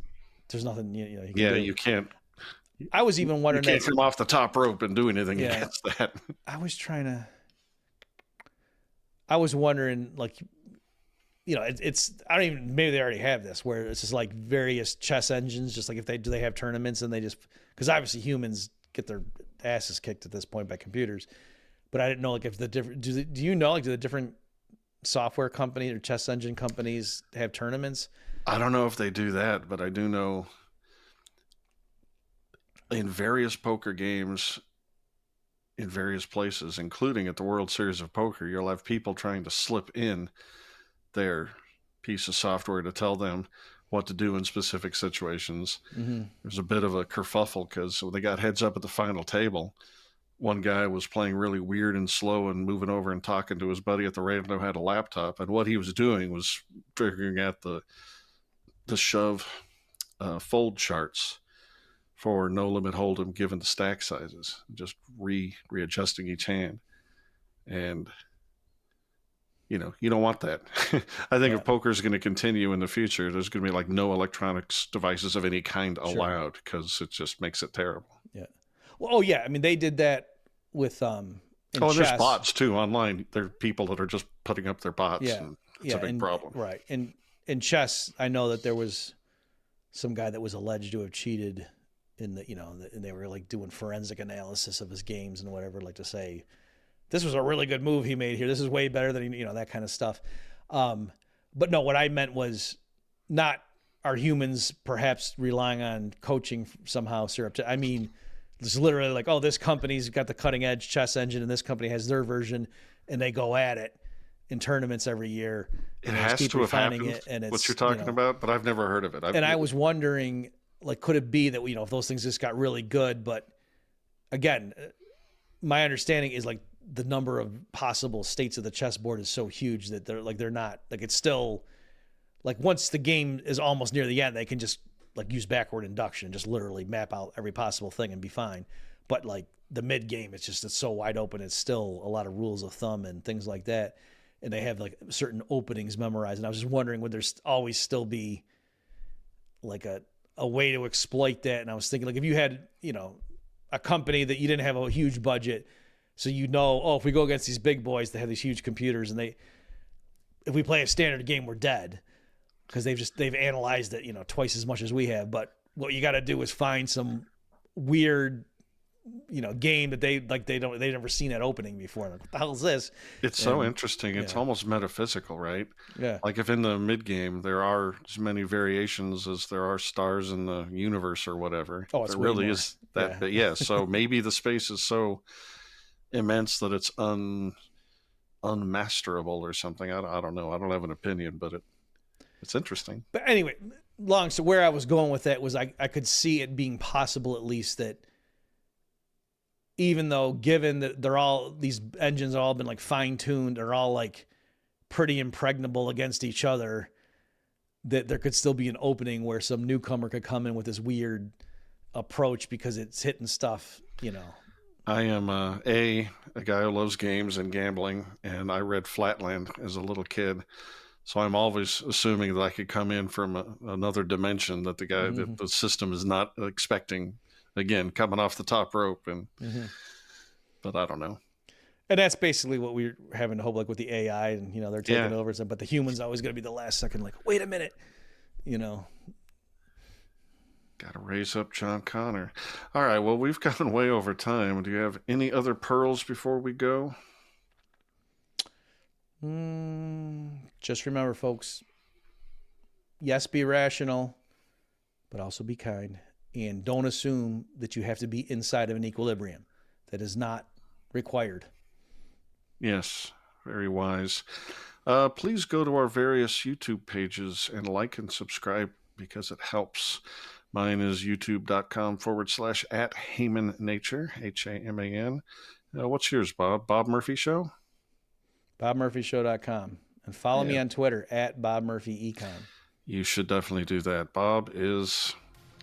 A: there's nothing you can do.
B: You can't.
A: I was even wondering,
B: you can't come off the top rope and do anything against that.
A: I was wondering, like, it's I don't even, maybe they already have this where it's just like various chess engines, just like do they have tournaments and they just, because obviously humans get their asses kicked at this point by computers, but I didn't know like if the different, do you know, like, do the different software companies or chess engine companies have tournaments?
B: I don't know if they do that, but I do know in various poker games in various places, including at the World Series of Poker, you'll have people trying to slip in their piece of software to tell them what to do in specific situations. Mm-hmm. There's a bit of a kerfuffle because when they got heads up at the final table, one guy was playing really weird and slow and moving over and talking to his buddy at the radio who had a laptop, and what he was doing was figuring out the shove fold charts for no limit hold'em given the stack sizes, just readjusting each hand. And you don't want that. I think if poker is going to continue in the future, there's going to be like no electronics devices of any kind allowed, because it just makes it terrible.
A: Yeah. Well, I mean, they did that with
B: and
A: chess.
B: There's bots too online. There are people that are just putting up their bots.
A: Yeah.
B: And it's a big problem.
A: Right. And in chess, I know that there was some guy that was alleged to have cheated in the, and they were like doing forensic analysis of his games and whatever, like to say, this was a really good move he made here. This is way better than, that kind of stuff. But no, what I meant was not are humans perhaps relying on coaching somehow, I mean, it's literally like, oh, this company's got the cutting edge chess engine and this company has their version, and they go at it in tournaments every year.
B: It has to have happened, and it's, what you're talking about, but I've never heard of it.
A: I was wondering, like, could it be that, if those things just got really good, but again, my understanding is like the number of possible states of the chessboard is so huge that they're not like, it's still like once the game is almost near the end, they can just like use backward induction, just literally map out every possible thing and be fine. But like the mid game, it's so wide open. It's still a lot of rules of thumb and things like that. And they have like certain openings memorized. And I was just wondering, would there always still be like a way to exploit that? And I was thinking, like, if you had, a company that you didn't have a huge budget, so if we go against these big boys that have these huge computers, and if we play a standard game, we're dead because they've analyzed it, twice as much as we have. But what you got to do is find some weird, game that they've never seen that opening before. Like, what the hell is this?
B: It's so interesting. It's almost metaphysical, right?
A: Yeah.
B: Like if in the mid game there are as many variations as there are stars in the universe or whatever.
A: Oh, it's
B: there really more. Is that.
A: Yeah.
B: But so maybe the space is so immense that it's unmasterable or something. I don't know. I don't have an opinion, but it's interesting.
A: But anyway, so where I was going with that was I could see it being possible, at least, that even though given that these engines have all been like fine-tuned, they're all like pretty impregnable against each other, that there could still be an opening where some newcomer could come in with this weird approach because it's hitting stuff,
B: I am a guy who loves games and gambling, and I read Flatland as a little kid. So I'm always assuming that I could come in from another dimension that that the system is not expecting. Again, coming off the top rope, but I don't know.
A: And that's basically what we're having to hope, like with the AI, and they're taking over. But the human's always going to be the last second, like, wait a minute,
B: Got to raise up John Connor. All right, well, we've gone way over time. Do you have any other pearls before we go?
A: Just remember, folks, yes, be rational, but also be kind. And don't assume that you have to be inside of an equilibrium. That is not required.
B: Yes, very wise. Please go to our various YouTube pages and like and subscribe because it helps. Mine is youtube.com/@Haman Nature, Haman. What's yours, Bob? Bob Murphy Show?
A: BobMurphyShow.com. And follow me on Twitter @BobMurphyEcon.
B: You should definitely do that. Bob is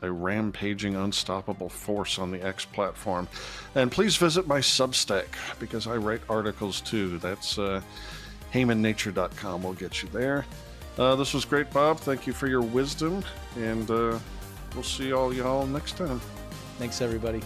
B: a rampaging, unstoppable force on the X platform. And please visit my Substack because I write articles too. That's HamanNature.com will get you there. This was great, Bob. Thank you for your wisdom, and we'll see all y'all next time.
A: Thanks, everybody.